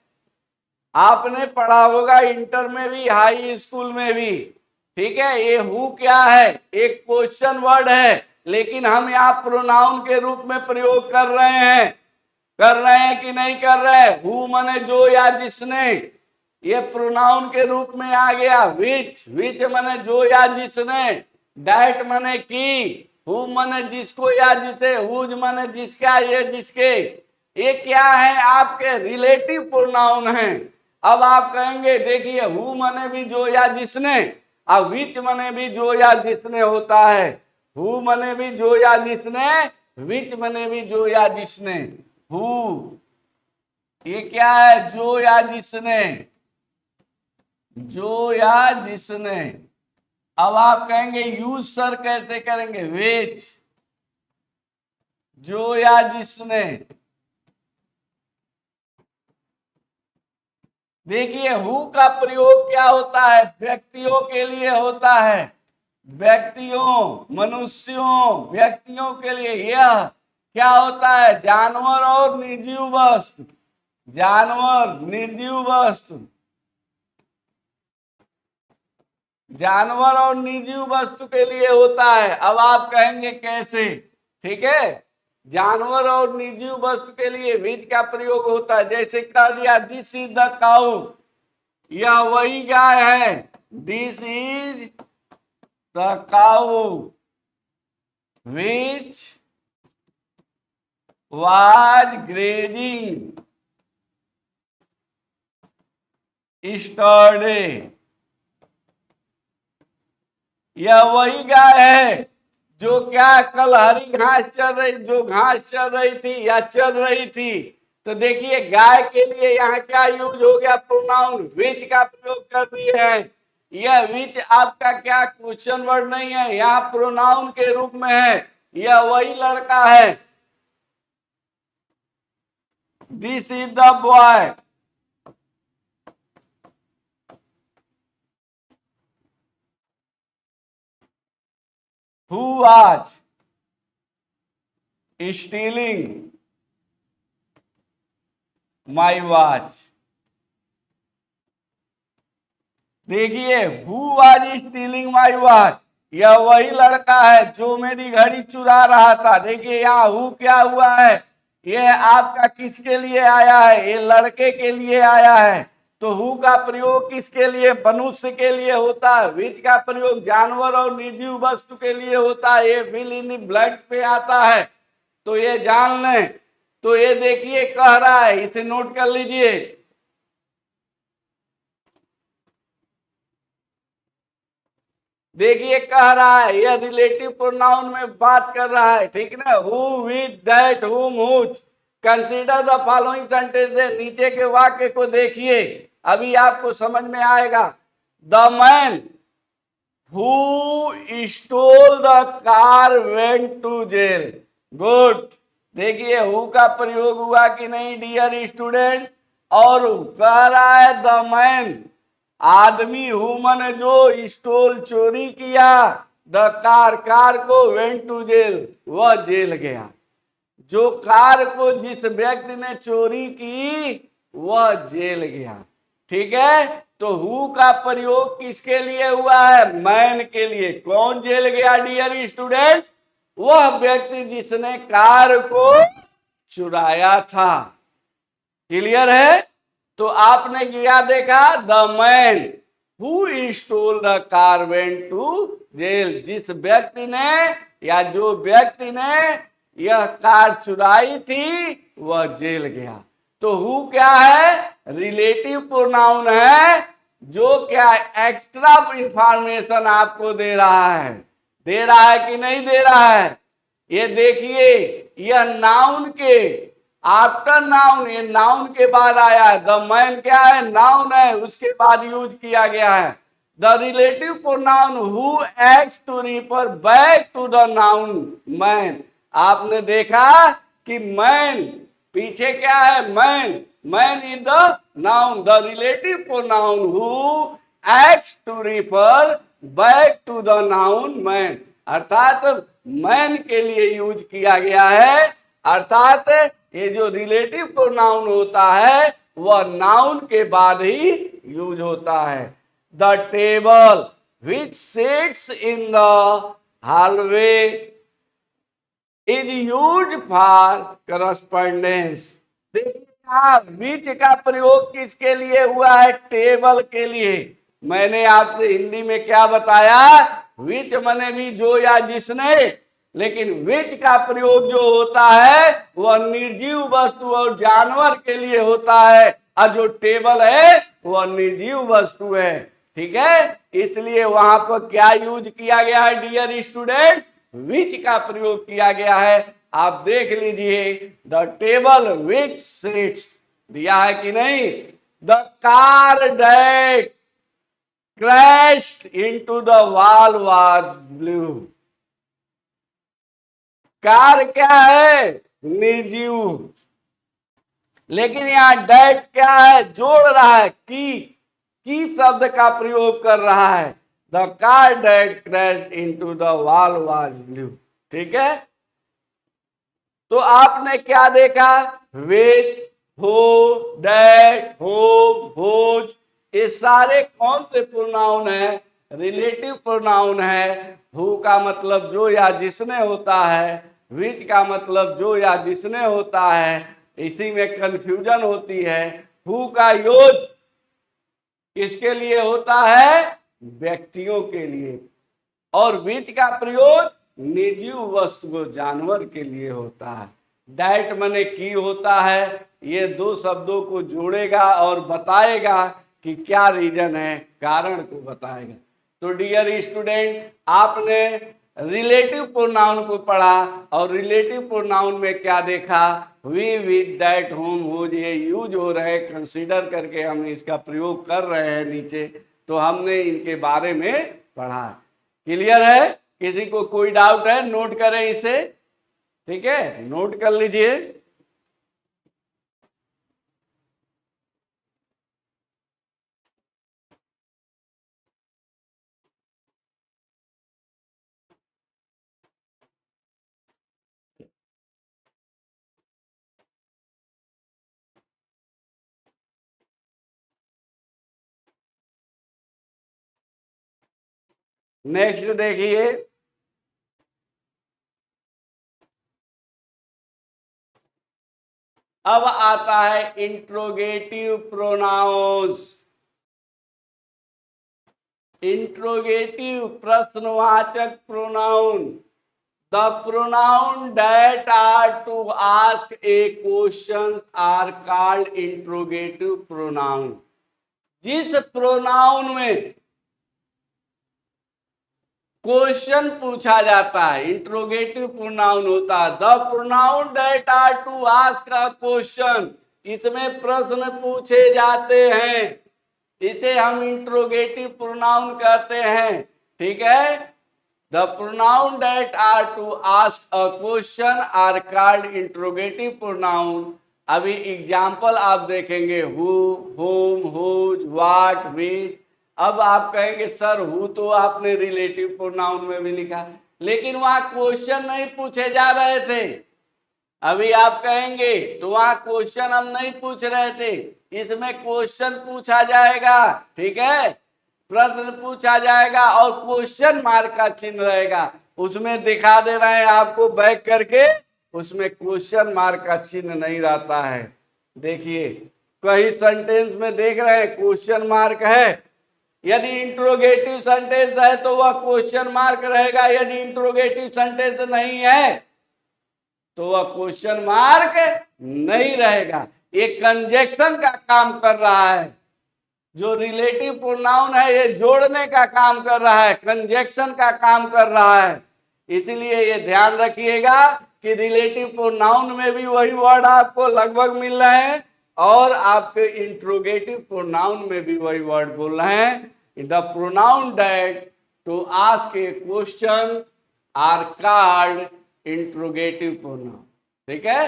आपने पढ़ा होगा inter में भी, हाई स्कूल में भी, ठीक है। ये हु क्या है? एक क्वेश्चन वर्ड है, लेकिन हम यहाँ प्रोनाउन के रूप में प्रयोग कर रहे हैं कि नहीं कर रहे? हु माने जो या जिसने, ये प्रोनाउन के रूप में आ गया। विच माने जो या जिसने, दैट माने की, हु माने जिसको या जिसे, हुज माने जिसका ये जिसके। ये क्या है? आपके रिलेटिव प्रोनाउन हैं। अब आप कहेंगे देखिए हु माने भी जो या जिसने, और विच माने भी जो या जिसने होता है। हु माने भी जो या जिसने, विच माने भी जो या जिसने। हु ये क्या है? जो या जिसने, जो या जिसने। अब आप कहेंगे यूज सर कैसे करेंगे? विच, जो या जिसने। देखिए हु का प्रयोग क्या होता है? व्यक्तियों के लिए होता है, व्यक्तियों, मनुष्यों, व्यक्तियों के लिए। यह क्या होता है? जानवर और निर्जीव वस्तु, जानवर, निर्जीव वस्तु, जानवर और निर्जीव वस्तु के लिए होता है। अब आप कहेंगे कैसे? ठीक है, जानवर और निर्जीव वस्तु के लिए विच का प्रयोग होता है। जैसे कह दिया दिस इज द काउ, यह वही गाय है। This is the cow which was grazing yesterday. यह वही गाय है जो क्या कल हरी घास चल रही, जो घास चल रही थी या चल रही थी। तो देखिए गाय के लिए यहाँ क्या यूज हो गया? प्रोनाउन विच का प्रयोग कर दिए हैं। यह विच आपका क्या क्वेश्चन वर्ड नहीं है, यहाँ प्रोनाउन के रूप में है। यह वही लड़का है। This is the boy, who was stealing my watch। देखिए who was stealing my watch, यह वही लड़का है जो मेरी घड़ी चुरा रहा था। देखिए यहाँ हु क्या हुआ है? यह आपका किसके लिए आया है? ये लड़के के लिए आया है। तो हु का प्रयोग किसके लिए? मनुष्य के लिए होता है। विच का प्रयोग जानवर और निर्जीव वस्तु के लिए होता है। ये फिल इन द ब्लैंक्स पे आता है, तो ये जान लें। तो ये देखिए कह रहा है, इसे नोट कर लीजिए। देखिए कह रहा है, यह रिलेटिव प्रोनाउन में बात कर रहा है, ठीक ना। Who, which, that, whom, whose. Consider the following sentences. नीचे के वाक्य को देखिए, अभी आपको समझ में आएगा। The man who stole the car went to jail. Good. देखिए हु का प्रयोग हुआ कि नहीं डियर स्टूडेंट, और कह रहा है द मैन, आदमी हुमन जो स्टोल चोरी किया, द कार, कार को वेंट टू जेल, वह जेल गया। जो कार को जिस व्यक्ति ने चोरी की वह जेल गया। ठीक है, तो हु का प्रयोग किसके लिए हुआ है, मैन के लिए। कौन जेल गया डियर स्टूडेंट, वह व्यक्ति जिसने कार को चुराया था। क्लियर है, तो आपने क्या देखा, the man who stole the car went to jail, जिस व्यक्ति ने या जो व्यक्ति ने यह कार चुराई थी वह जेल गया। तो हु क्या है, रिलेटिव प्रोनाउन है, जो क्या एक्स्ट्रा इंफॉर्मेशन आपको दे रहा है। दे रहा है कि नहीं दे रहा है, ये देखिए, यह नाउन के आफ्टर नाउन, ये नाउन के बाद आया है। द मैन क्या है, नाउन है, उसके बाद यूज किया गया है। The relative pronoun who acts to refer back to the noun man. आपने देखा कि मैन पीछे क्या है, man, man is the noun, the relative pronoun who acts to refer back to the noun man, अर्थात मैन के लिए use किया गया है। अर्थात ये जो रिलेटिव प्रोनाउन होता है वह नाउन के बाद ही यूज होता है। The table which sits in the hallway is use for correspondence. देखिए यहां विच का प्रयोग किसके लिए हुआ है, टेबल के लिए। मैंने आपसे हिंदी में क्या बताया, विच मने भी जो या जिसने, लेकिन विच का प्रयोग जो होता है वह निर्जीव वस्तु और जानवर के लिए होता है, और जो टेबल है वह निर्जीव वस्तु है। ठीक है, इसलिए वहां पर क्या यूज किया गया है डियर स्टूडेंट, विच का प्रयोग किया गया है। आप देख लीजिए, द टेबल विच सिट्स, दिया है कि नहीं, the car that crashed into the wall was blue। Car क्या है, निर्जीव, लेकिन यहां डेट क्या है, जोड़ रहा है, की शब्द का प्रयोग कर रहा है। The car that crashed into the wall was blue. ठीक है, तो आपने क्या देखा, विच, हो, डेट, होम, होज, ये सारे कौन से प्रोनाउन है, रिलेटिव प्रोनाउन है। हु का मतलब जो या जिसने होता है, विच का मतलब जो या जिसने होता है, इसी में कंफ्यूजन होती है। हु का यूज किसके लिए होता है, व्यक्तियों के लिए, और विच का प्रयोग निर्जीव वस्तु को जानवर के लिए होता है। दैट मने की होता है, ये दो शब्दों को जोड़ेगा और बताएगा कि क्या रीजन है, कारण को बताएगा। तो डियर स्टूडेंट, आपने रिलेटिव प्रोनाउन को पढ़ा, और रिलेटिव प्रोनाउन में क्या देखा, we, with, that, whom, whose, ये यूज हो रहे हैं, कंसीडर करके हम इसका प्रयोग कर रहे हैं नीचे, तो हमने इनके बारे में पढ़ा। क्लियर है, किसी को कोई डाउट है, नोट करें इसे। ठीक है, नोट कर लीजिए। नेक्स्ट देखिए, अब आता है इंट्रोगेटिव प्रोनाउंस। इंट्रोगेटिव प्रश्नवाचक pronoun, the pronoun that are to ask a question are called interrogative pronoun. जिस प्रोनाउन में क्वेश्चन पूछा जाता है, इंट्रोगेटिव प्रोनाउन होता है। The pronoun that are to ask a question, इसमें प्रश्न पूछे जाते हैं, इसे हम इंट्रोगेटिव प्रोनाउन कहते हैं। ठीक है, the pronoun that are to ask a question are called interrogative pronoun. अभी एग्जाम्पल आप देखेंगे, who, whom, whose, what, which. अब आप कहेंगे सर हु तो आपने रिलेटिव प्रोनाउन में भी लिखा, लेकिन वहां क्वेश्चन नहीं पूछे जा रहे थे। अभी आप कहेंगे तो वहां क्वेश्चन हम नहीं पूछ रहे थे, इसमें क्वेश्चन पूछा जाएगा, ठीक है, प्रश्न पूछा जाएगा और क्वेश्चन मार्क का चिन्ह रहेगा। उसमें दिखा दे रहे हैं आपको बैक करके, उसमें क्वेश्चन मार्क का चिन्ह नहीं रहता है। देखिए कई सेंटेंस में देख रहे हैं क्वेश्चन मार्क है। यदि इंट्रोगेटिव सेंटेंस है तो वह क्वेश्चन मार्क रहेगा, यदि इंट्रोगेटिव सेंटेंस नहीं है तो वह क्वेश्चन मार्क नहीं रहेगा। ये कंजक्शन का काम कर रहा है। जो रिलेटिव प्रोनाउन है ये जोड़ने का काम कर रहा है, कंजक्शन का काम कर रहा है। इसलिए ये ध्यान रखिएगा कि रिलेटिव प्रोनाउन में भी वही वर्ड आपको लगभग मिल रहे हैं और आपके इंट्रोगेटिव प्रोनाउन में भी वही वर्ड बोल रहे हैं। The pronoun that to ask a question are called interrogative pronoun. ठीक है,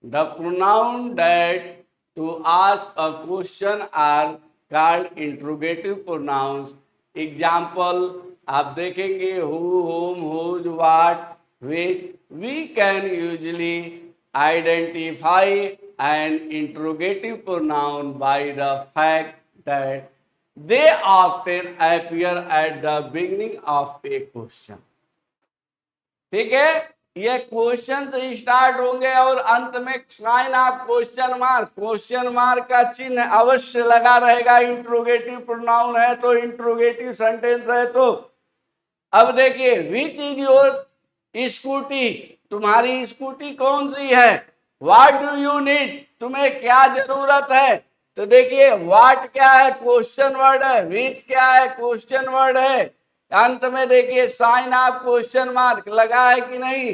the pronoun that to ask a question are called interrogative pronouns. Example आप देखेंगे, who, whom, whose, what, which. We can usually identify an interrogative pronoun by the fact that they often appear at the beginning of a question। ठीक है, ये question से start होंगे और अंत में साइन ऑफ क्वेश्चन मार्क का चिन्ह अवश्य लगा रहेगा। इंट्रोगेटिव प्रोनाउन है तो, इंट्रोगेटिव सेंटेंस है तो। अब देखिए, विच इज योर स्कूटी, तुम्हारी स्कूटी कौन सी है। व्हाट डू यू नीड, तुम्हें क्या जरूरत है। तो देखिए व्हाट क्या है, क्वेश्चन वर्ड है, विच क्या है, क्वेश्चन वर्ड है, अंत में देखिए साइन ऑफ क्वेश्चन मार्क लगा है कि नहीं।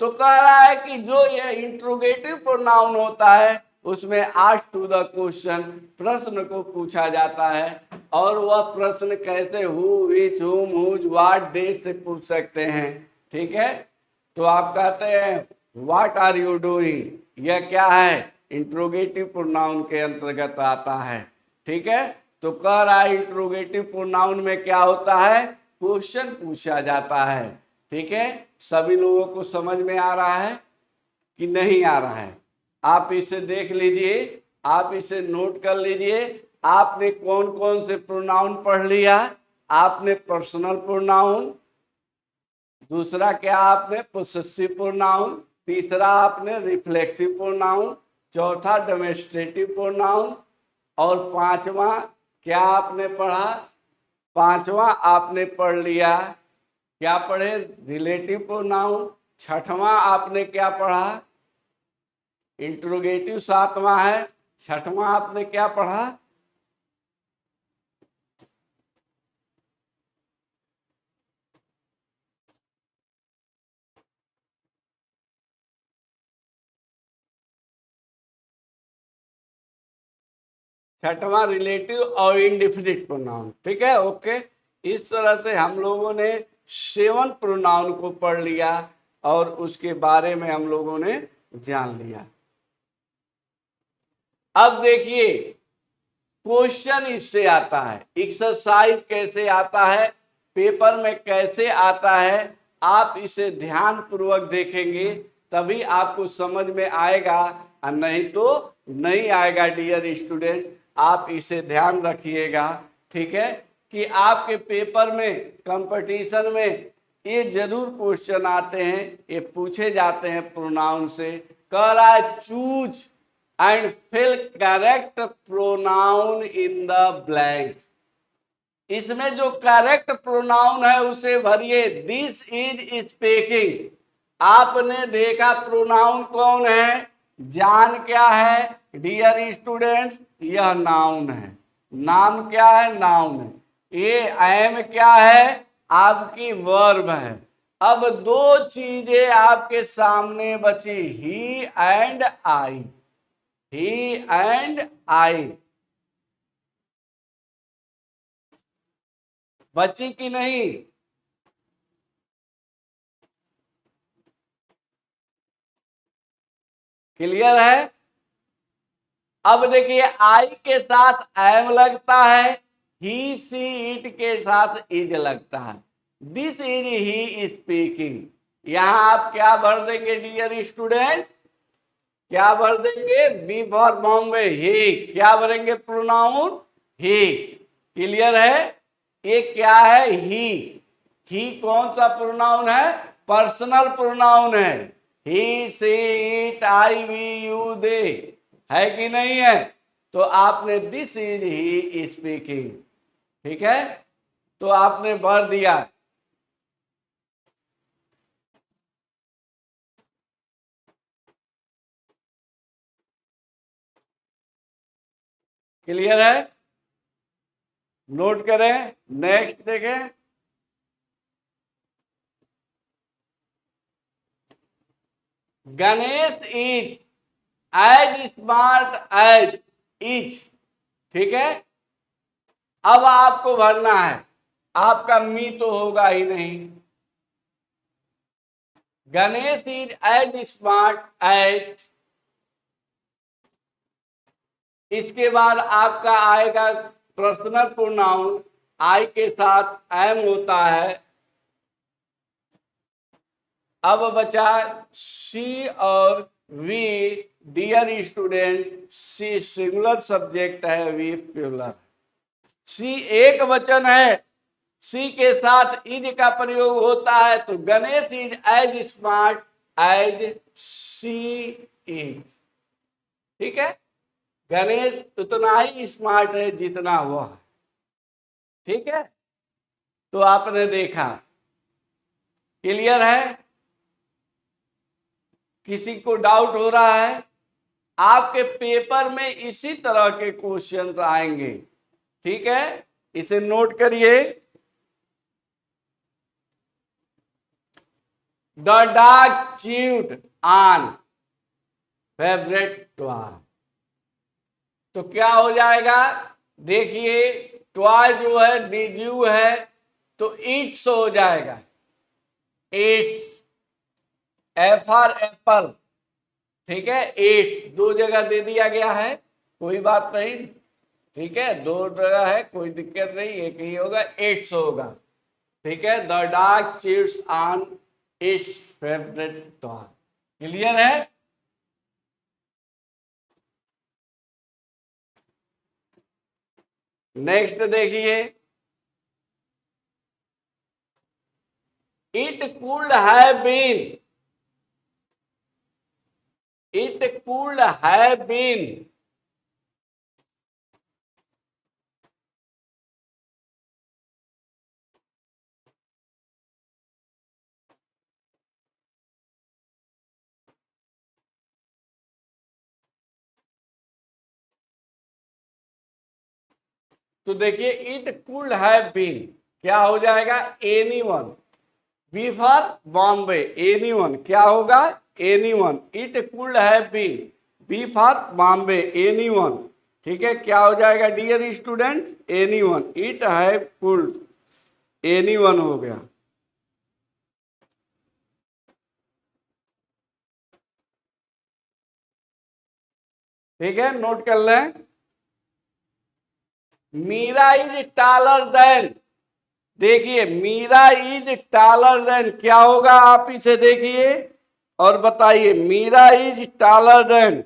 तो कह रहा है कि जो ये इंट्रोगेटिव प्रोनाउन होता है उसमें आस्क टू द क्वेश्चन, प्रश्न को पूछा जाता है। और वह प्रश्न कैसे, हु, विच, हुम, हुज, व्हाट, दे से पूछ सकते हैं। ठीक है, तो आप कहते हैं व्हाट आर यू डूइंग, यह क्या है, इंट्रोगेटिव प्रोनाउन के अंतर्गत आता है। ठीक है, तो कह रहा है इंट्रोगेटिव प्रोनाउन में क्या होता है, क्वेश्चन पूछा जाता है। ठीक है, सभी लोगों को समझ में आ रहा है कि नहीं आ रहा है। आप इसे देख लीजिए, आप इसे नोट कर लीजिए। आपने कौन कौन से प्रोनाउन पढ़ लिया। आपने पर्सनल प्रोनाउन, दूसरा क्या आपने पोसेसिव प्रोनाउन, तीसरा आपने रिफ्लेक्सिव प्रोनाउन, चौथा डेमोन्स्ट्रेटिव प्रोनाउन और पांचवा क्या आपने पढ़ा, पांचवा आपने पढ़ लिया, क्या पढ़े, रिलेटिव प्रोनाउन। छठवां आपने क्या पढ़ा, इंट्रोगेटिव। सातवां है, छठवां आपने क्या पढ़ा, छठवां रिलेटिव और इंडिफिनिट प्रोनाउन। ठीक है, ओके। इस तरह से हम लोगों ने 7 प्रोनाउन को पढ़ लिया और उसके बारे में हम लोगों ने जान लिया। अब देखिए क्वेश्चन इससे आता है, एक्सरसाइज कैसे आता है, पेपर में कैसे आता है। आप इसे ध्यान पूर्वक देखेंगे तभी आपको समझ में आएगा और नहीं तो नहीं आएगा। डियर स्टूडेंट, आप इसे ध्यान रखिएगा। ठीक है, कि आपके पेपर में, कंपटीशन में ये जरूर क्वेश्चन आते हैं, ये पूछे जाते हैं प्रोनाउन से। कह रहा है choose and fill correct pronoun in the blanks. इसमें जो करेक्ट प्रोनाउन है उसे भरिए। दिस इज स्पीकिंग, आपने देखा प्रोनाउन कौन है, जान क्या है डियर स्टूडेंट्स, यह नाउन है। नाम क्या है, नाउन है। ये एम क्या है, आपकी वर्ब है। अब दो चीजें आपके सामने बची, ही and I. He and I बची कि नहीं, क्लियर है। अब देखिए आई के साथ एम लगता है, ही सी इट के साथ इज लगता है। This is he speaking. यहां आप क्या भर देंगे डियर स्टूडेंट, क्या भर देंगे, बी फॉर बॉम्बे ही, क्या भरेंगे प्रोनाउन ही। क्लियर है। ये क्या है, ही कौन सा प्रोनाउन है, पर्सनल प्रोनाउन है। He she it I we you they, है कि नहीं है। तो आपने दिस इज ही स्पीकिंग, ठीक है, तो आपने भर दिया। क्लियर है, नोट करें। नेक्स्ट देखें, Ganesh is as smart as is, ठीक है। अब आपको भरना है, आपका मी तो होगा ही नहीं। Ganesh is as smart as, इसके बाद आपका आएगा पर्सनल प्रोनाउन, आई के साथ एम होता है। अब बचा सी और we. Dear student, she singular subject है, वी प्लूरल। सी एक वचन है, सी के साथ इज का प्रयोग होता है, तो Ganesh is as smart as she is, ठीक है। गणेश उतना ही स्मार्ट है जितना वह है, ठीक है। तो आपने देखा, क्लियर है। किसी को डाउट हो रहा है, आपके पेपर में इसी तरह के क्वेश्चंस आएंगे, ठीक है, इसे नोट करिए। The dog chewed on favourite toy, तो क्या हो जाएगा, देखिए टॉय जो है डिज्यू है, तो ईट्स हो जाएगा, ईट्स, एफ आर एप्पल, ठीक है। ईट्स दो जगह दे दिया गया है, कोई बात नहीं, ठीक है, दो जगह है, कोई दिक्कत नहीं, एक ही होगा, ईट्स होगा, ठीक है। The dog cheats on its favourite toy. Clear है। नेक्स्ट देखिए, it could have been, it could have been, तो देखिए इट कुड हैव बीन क्या हो जाएगा, anyone, B for Bombay, anyone क्या होगा, anyone. It could have been, B for Bombay, anyone, ठीक है, क्या हो जाएगा dear students, anyone. It have could, anyone हो गया, ठीक है, नोट कर लें। मीरा इज टॉलर देन, देखिए मीरा इज टॉलर देन क्या होगा, आप इसे देखिए और बताइए, मीरा इज टॉलर देन,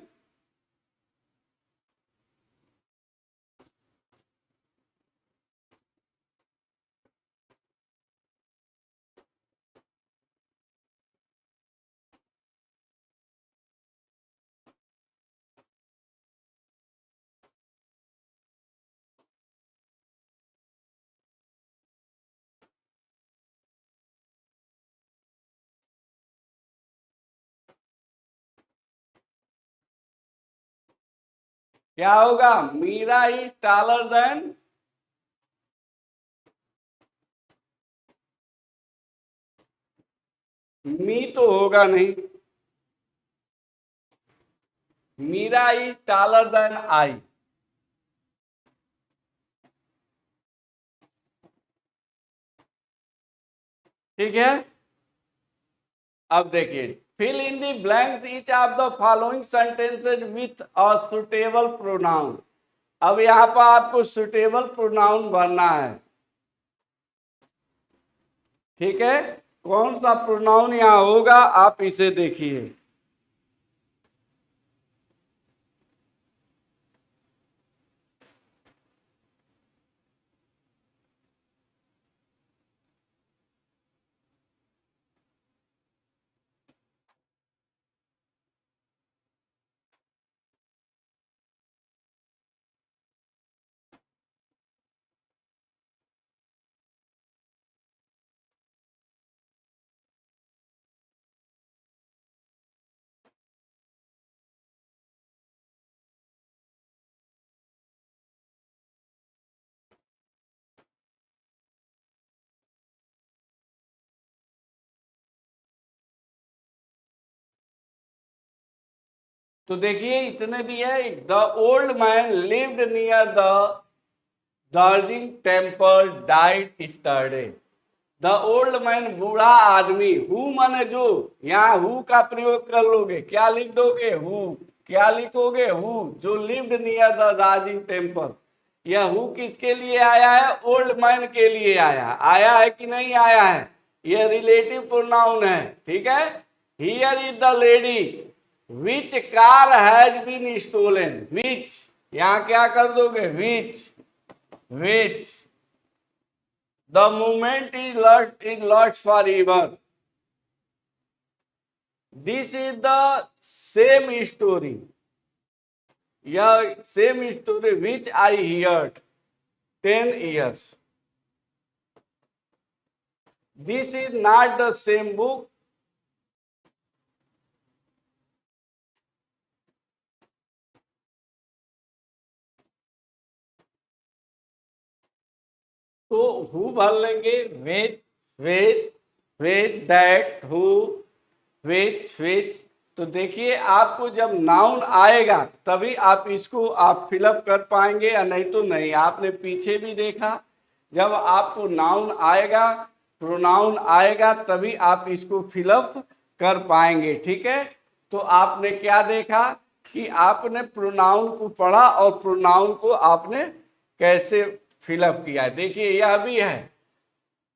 क्या होगा, Meera is taller than, me तो होगा नहीं, Meera is taller than I, ठीक है। अब देखिए fill in the blanks each of the following sentences with a suitable pronoun. अब यहाँ पर आपको सुटेबल प्रोनाउन भरना है, ठीक है। कौन सा प्रोनाउन यहाँ होगा आप इसे देखिए। तो देखिए इतने दिए है। The old man lived near the Darjeeling temple died yesterday. The old man बूढ़ा आदमी, हु माने जो, यहाँ हु का प्रयोग कर लोगे, क्या लिख दोगे हु, क्या लिखोगे हु, जो lived near the Darjeeling temple. यह हु किसके लिए आया है, ओल्ड मैन के लिए आया है कि नहीं आया है, यह रिलेटिव प्रोनाउन है, ठीक है। Here is the lady which car has been stolen, which यहाँ क्या कर दोगे which, which the moment is lost forever. This is the same story, यह same story which I heard 10 years. This is not the same book. तो who भर लेंगे with that who which। तो देखिए आपको जब नाउन आएगा तभी आप इसको आप फिलअप कर पाएंगे, या नहीं तो नहीं। आपने पीछे भी देखा, जब आपको नाउन आएगा, प्रोनाउन आएगा, तभी आप इसको फिलअप कर पाएंगे, ठीक है। तो आपने क्या देखा कि आपने प्रोनाउन को पढ़ा और प्रोनाउन को आपने कैसे फिलअप किया है। देखिए यह भी है,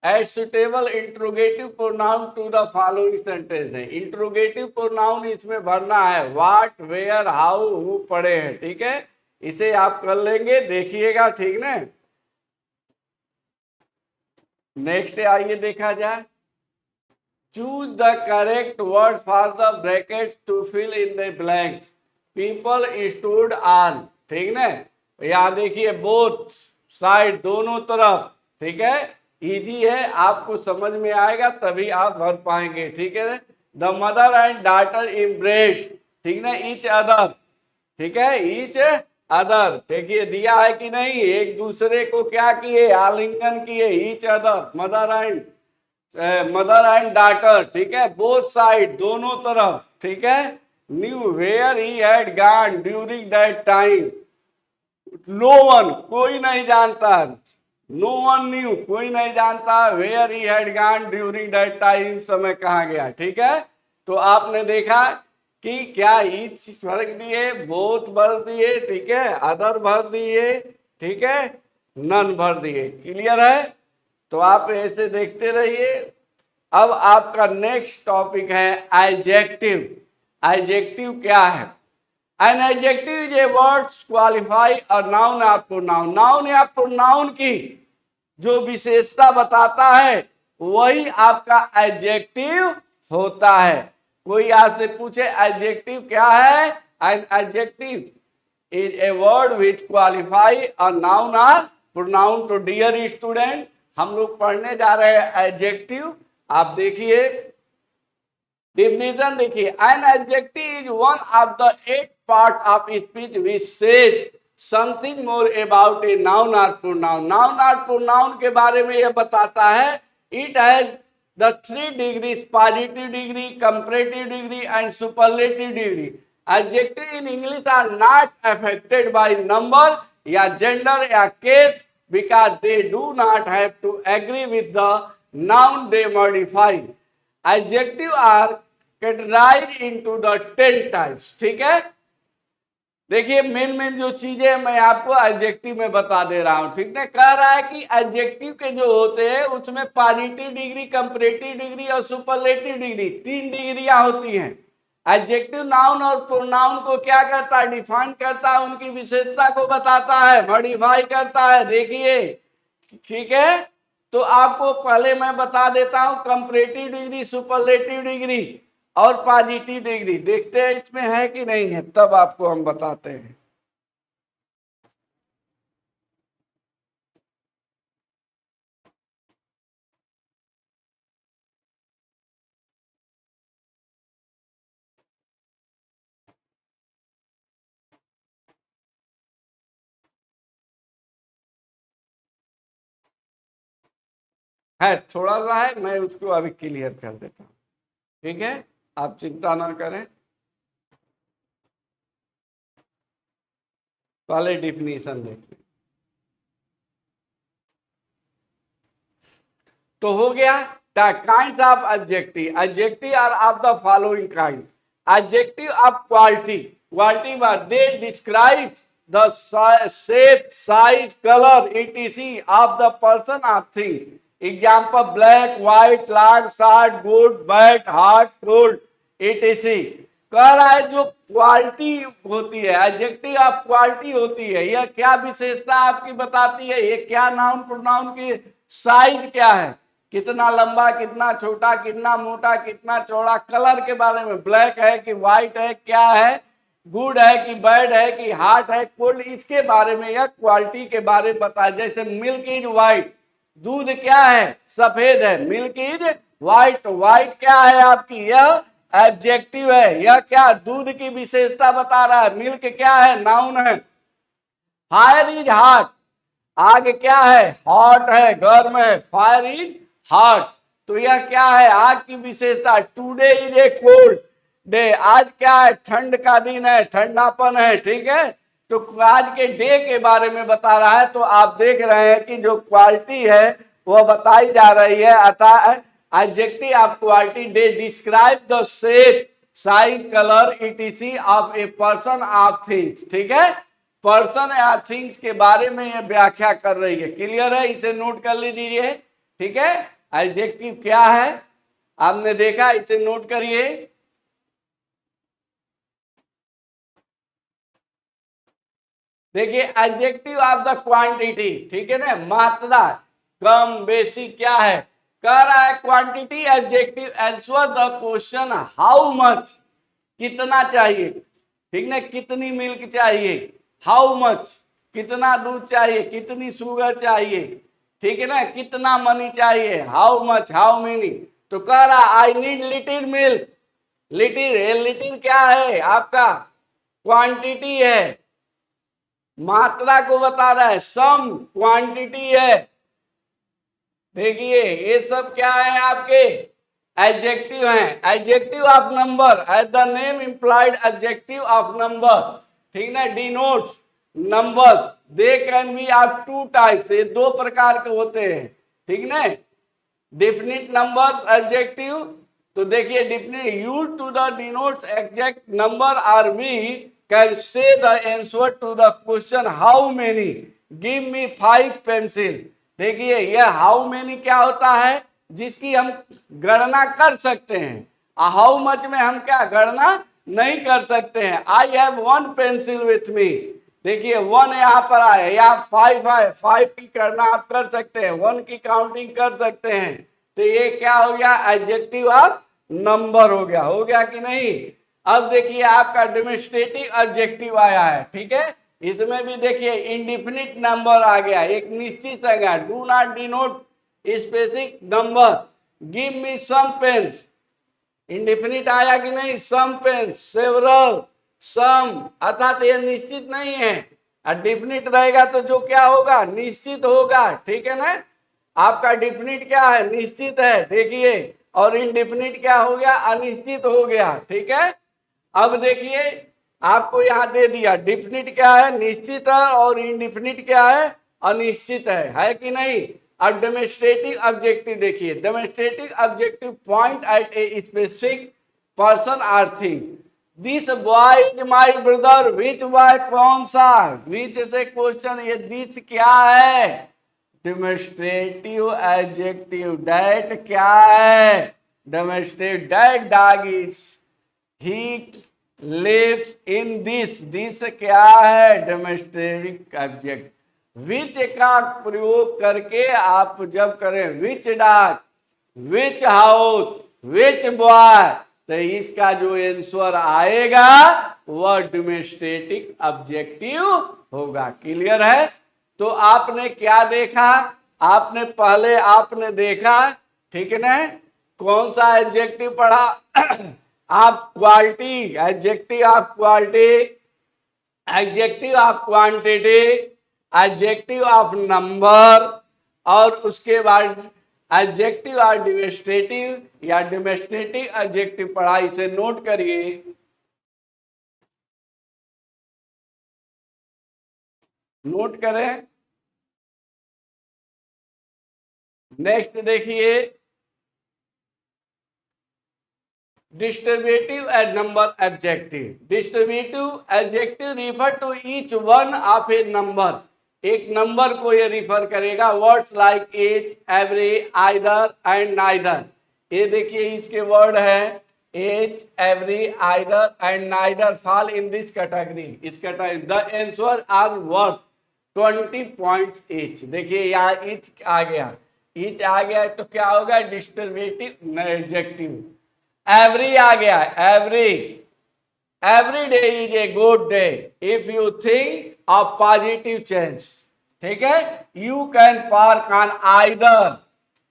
add suitable interrogative pronoun to the following sentence है। इंट्रोगेटिव प्रोनाउन इसमें भरना है, व्हाट, वेयर, हाउ, हु पढ़े हैं, ठीक है। इसे आप कर लेंगे, देखिएगा, ठीक ना। नेक्स्ट आइए देखा जाए, choose the correct word for the bracket to fill in the blanks. People stood on, ठीक ना। यहाँ देखिए बोथ साइड, दोनों तरफ, ठीक है। इजी है, आपको समझ में आएगा तभी आप भर पाएंगे, ठीक है। The mother and daughter embrace, ठीक ना, ईच अदर, ठीक है, ईच अदर। देखिए दिया है कि नहीं, एक दूसरे को क्या किए, आलिंगन किए, each other, mother and daughter, ठीक है, बोथ साइड, दोनों तरफ, ठीक है। Knew where he had gone during that time, no one, कोई नहीं जानता, नो वन न्यू, कोई नहीं जानता, where he had gone during that time, इस समय कहाँ गया, ठीक है। तो आपने देखा कि क्या ईच फर्क दिए, बोथ भर दिए, ठीक है, अदर भर दिए, ठीक है, नन भर दिए, क्लियर है। तो आप ऐसे देखते रहिए। अब आपका नेक्स्ट टॉपिक है एडजेक्टिव। एडजेक्टिव क्या है? An adjective is a word qualify a noun or pronoun। Noun या प्रोनाउन की जो विशेषता बताता है वही आपका एडजेक्टिव होता है। कोई आपसे पूछे एडजेक्टिव क्या है? An adjective is a word which qualify a noun or pronoun। तो डियर स्टूडेंट, हम लोग पढ़ने जा रहे हैं एडजेक्टिव। आप देखिए डिफिनेशन, देखिए an adjective is one of the 8 parts of speech which says something more about a noun और प्रोनाउन। नाउन और प्रोनाउन के बारे में यह बताता है। It has the 3 degrees, positive degree, comparative degree and superlative degree. Adjective in English are not affected by number या gender या case because they do not have to agree with the noun they modify। Adjective are categorise into the 10 types. ठीक है, देखिए main जो चीजें मैं आपको adjective में बता दे रहा हूं। ठीक है, कह रहा है कि एडजेक्टिव के जो होते हैं उसमें पॉजिटिव डिग्री, कंपैरेटिव डिग्री और सुपरलेटिव डिग्री, 3 डिग्रियां होती हैं। एडजेक्टिव नाउन और प्रोनाउन को क्या करता है, डिफाइन करता है, उनकी विशेषता को बताता है, मॉडिफाई करता है। देखिए ठीक है, तो आपको पहले मैं बता देता हूं कंपैरेटिव डिग्री, सुपरलेटिव डिग्री और पॉजिटिव डिग्री। देखते हैं इसमें है कि नहीं है, तब आपको हम बताते हैं। है थोड़ा सा है, मैं उसको अभी क्लियर कर देता हूं। ठीक है, आप चिंता ना करें, पहले डिफिनीशन देखते हैं। तो हो गया kinds of adjective. Adjective are of the following kind. Adjective of quality, quality bar they describe the shape, size, colour etc of the person of thing. Example black, white, long, short, good, bad, hot, cold etc। कह रहा है जो quality होती है, adjective of quality होती है, यह क्या विशेषता आपकी बताती है, ये क्या नाउन प्रोनाउन की साइज क्या है, कितना लंबा, कितना छोटा, कितना मोटा, कितना चौड़ा, कलर के बारे में, ब्लैक है कि व्हाइट है, क्या है, गुड है कि बैड है कि हॉट है, कोल्ड, इसके बारे में, यह क्वालिटी के बारे में बताया। जैसे मिल्क इज व्हाइट, दूध क्या है, सफेद है, मिल्क इज व्हाइट, व्हाइट क्या है आपकी, यह एडजेक्टिव है, यह क्या दूध की विशेषता बता रहा है। मिल्क क्या है, नाउन है। फायर इज हॉट, आग क्या है, हॉट है, गर्म है, फायर इज हॉट, तो यह क्या है, आग की विशेषता। Today is a cold day, आज क्या है, ठंड का दिन है, ठंडापन है। ठीक है, तो आज के डे के बारे में बता रहा है। तो आप देख रहे हैं कि जो क्वालिटी है वह बताई जा रही है। अतः adjective of quality they describe the shape, size, colour etc of a person of things. ठीक है, पर्सन या थिंग्स के बारे में यह व्याख्या कर रही है। क्लियर है, इसे नोट कर लीजिए। ठीक है, एडजेक्टिव क्या है आपने देखा, इसे नोट करिए। देखिए एडजेक्टिव ऑफ द क्वांटिटी, ठीक है ना, मात्रा, कम बेसी क्या है, कह रहा है quantity adjective answer the question how much, कितना चाहिए। ठीक ना, कितनी मिल्क चाहिए, हाउ मच, कितना दूध चाहिए, कितनी शुगर चाहिए। ठीक है ना, कितना मनी चाहिए, हाउ मच, हाउ मेनी। तो कह रहा I need little milk, little, little क्या है आपका, क्वांटिटी है, मात्रा को बता रहा है, सम क्वांटिटी है। देखिए ये सब क्या है आपके एडजेक्टिव हैं। Adjective of number, as the name implied adjective of number, ठीक ना, denotes numbers, they can be of 2 types, ये 2 प्रकार के होते हैं। ठीक ना, डेफिनिट नंबर एडजेक्टिव, तो देखिए definite use to the denotes exact number, or we can say the answer to the question how many, give me 5 pencil. देखिए यह हाउ मेनी क्या होता है, जिसकी हम गणना कर सकते हैं। हाउ मच में हम क्या गणना नहीं कर सकते हैं। I have 1 pencil with me, देखिए 1 यहाँ पर आए, यहाँ 5 है, 5 की गणना आप कर सकते हैं, 1 की काउंटिंग कर सकते हैं। तो ये क्या हो गया, एडजेक्टिव ऑफ नंबर हो गया कि नहीं। अब देखिए आपका डेमोन्स्ट्रेटिव एडजेक्टिव आया है। ठीक है, इसमें भी देखिए इंडिफिनिट नंबर आ गया, एक निश्चित संख्या, do not denote specific number, give me some pens, indefinite आया कि नहीं, सम पेन्स, सेवरल, सम, अर्थात यह निश्चित नहीं है। और डिफिनिट रहेगा तो जो क्या होगा, निश्चित होगा। ठीक है ना, आपका डिफिनिट क्या है, निश्चित है। देखिए, और इनडिफिनिट क्या हो गया, अनिश्चित हो गया। ठीक है, अब देखिए आपको यहां दे दिया, डिफिनिट क्या है, निश्चित है, और इनडिफिनिट क्या है, अनिश्चित है कि नहीं। अब डेमोन्स्ट्रेटिव ऑब्जेक्टिव देखिए, demonstrative objective point at a specific person or thing. This boy is my brother, which boy कौन सा, विच से क्वेश्चन, ये दिस क्या है, डेमोन्स्ट्रेटिव एडजेक्टिव। डैट क्या है, demonstrate, that dog is, he lives in this, this क्या है, डेमोन्स्ट्रेटिव ऑब्जेक्ट। विच का प्रयोग करके आप जब करें which dog, which house, which boy, तो इसका जो आंसर आएगा वह डेमोन्स्ट्रेटिव ऑब्जेक्टिव होगा। क्लियर है। तो आपने क्या देखा, आपने पहले आपने देखा, ठीक है ना, कौन सा एडजेक्टिव पढ़ा आप, quality, adjective of quality, adjective of quantity, adjective of number, और उसके बाद एडजेक्टिव और डेमोन्स्ट्रेटिव या डेमोन्स्ट्रेटिव एडजेक्टिव पढ़ा। इसे नोट करिए, नोट करें। नेक्स्ट देखिए, distributive and number adjective. Distributive adjective refer to each one of a number, एक नंबर को ये रिफर करेगा। Words like each, every, either and neither. ये देखिए इसके वर्ड है, each, every, either and neither fall in this category. इस category the answer are worth 20 points each. देखिए यहाँ ईच आ गया, ईच आ गया तो क्या होगा, डिस्ट्रीब्यूटिव एडजेक्टिव। एवरी आ गया, every day is a good day if you think of positive change. ठीक है, you can park on either,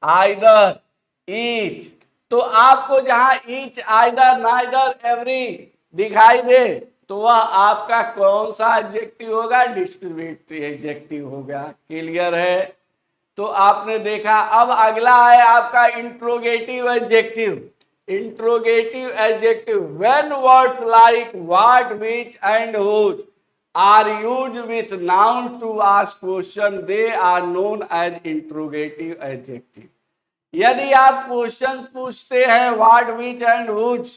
either, each. तो आपको जहां ईच, आइदर, नाइदर, एवरी दिखाई दे तो वह आपका कौन सा एडजेक्टिव होगा, डिस्ट्रीब्यूटिव एडजेक्टिव होगा। क्लियर है। तो आपने देखा। अब अगला है आपका interrogative adjective. Interrogative adjective, when words like what, which and whose are used with nouns to ask question, they are known as interrogative adjective। यदि आप क्वेश्चन पूछते हैं व्हाट, व्हिच एंड हुज,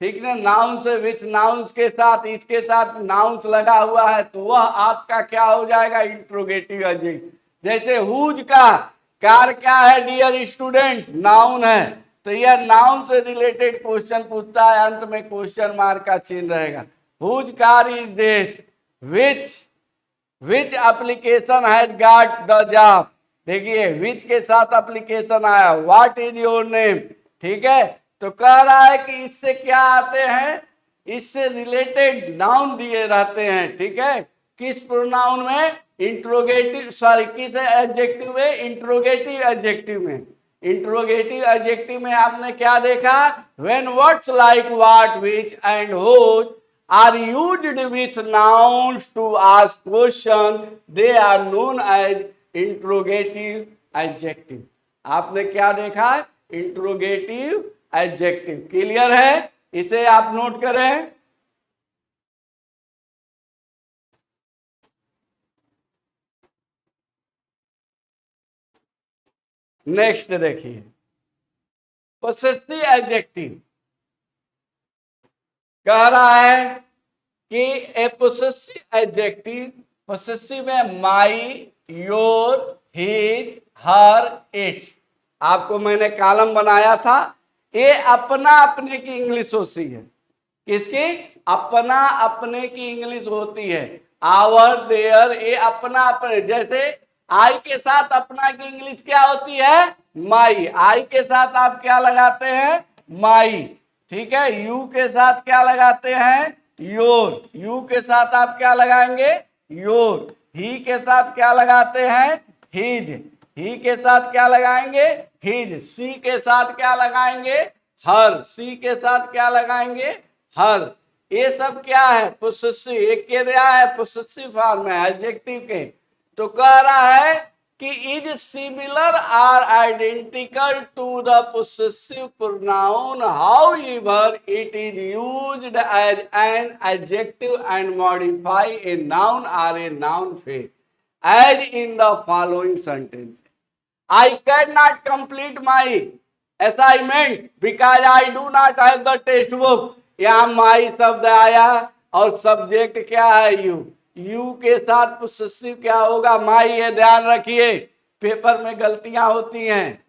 ठीक ना, नाउन से, विथ नाउन्स के साथ, इसके साथ नाउन्स लगा हुआ है, तो वह आपका क्या हो जाएगा, इंट्रोगेटिव एडजेक्टिव। जैसे हुज का कार क्या है, डियर स्टूडेंट, नाउन है, तो यह नाउन से रिलेटेड क्वेश्चन पूछता है, अंत में क्वेश्चन मार्क का चिन्ह रहेगा। Whose car is this, which application has got the job. देखिए विच के साथ एप्लीकेशन आया, व्हाट इज योर नेम। ठीक है, तो कह रहा है कि इससे क्या आते हैं, इससे रिलेटेड नाउन दिए रहते हैं। ठीक है, किस प्रोनाउन में, इंट्रोगेटिव, सॉरी किस एडजेक्टिव में, इंट्रोगेटिव एडजेक्टिव में। इंट्रोगेटिव एडजेक्टिव में आपने क्या देखा, when words like what, which and whose are used with nouns to ask question, they are known as interrogative adjective। आपने क्या देखा, इंट्रोगेटिव एडजेक्टिव। क्लियर है, इसे आप नोट करें। नेक्स्ट देखिए, पोसेसिव एडजेक्टिव कह रहा है कि ए पोसेसिव एडजेक्टिव, पोसेसिव में माई, योर, हिज, हर, इट्स। आपको मैंने कॉलम बनाया था, ये अपना अपने की इंग्लिश होती है। किसकी, अपना अपने की इंग्लिश होती है। आवर, देयर, ये अपना अपने। जैसे आई के साथ अपना की इंग्लिश क्या होती है, माई। आई के साथ आप क्या लगाते हैं, माई। ठीक है, यू के साथ क्या लगाते हैं, योर। यू के साथ आप क्या लगाएंगे, योर। ही के साथ क्या लगाते हैं, हिज। ही के साथ क्या लगाएंगे, हिज। सी के साथ क्या लगाएंगे, हर। सी के साथ क्या लगाएंगे, हर। ये सब क्या है, पोसेसिव। एक क्या है, पोसेसिव फॉर्म है एडजेक्टिव के। तो कह रहा है कि is similar or identical to the possessive pronoun, however it is used as an adjective and modify a noun or a noun phrase, as in the following sentence. I cannot complete my assignment because I do not have the text book. यहाँ my शब्द आया और subject क्या है you, you के साथ possessive क्या होगा माई है। ध्यान रखिए पेपर में गलतियां होती हैं।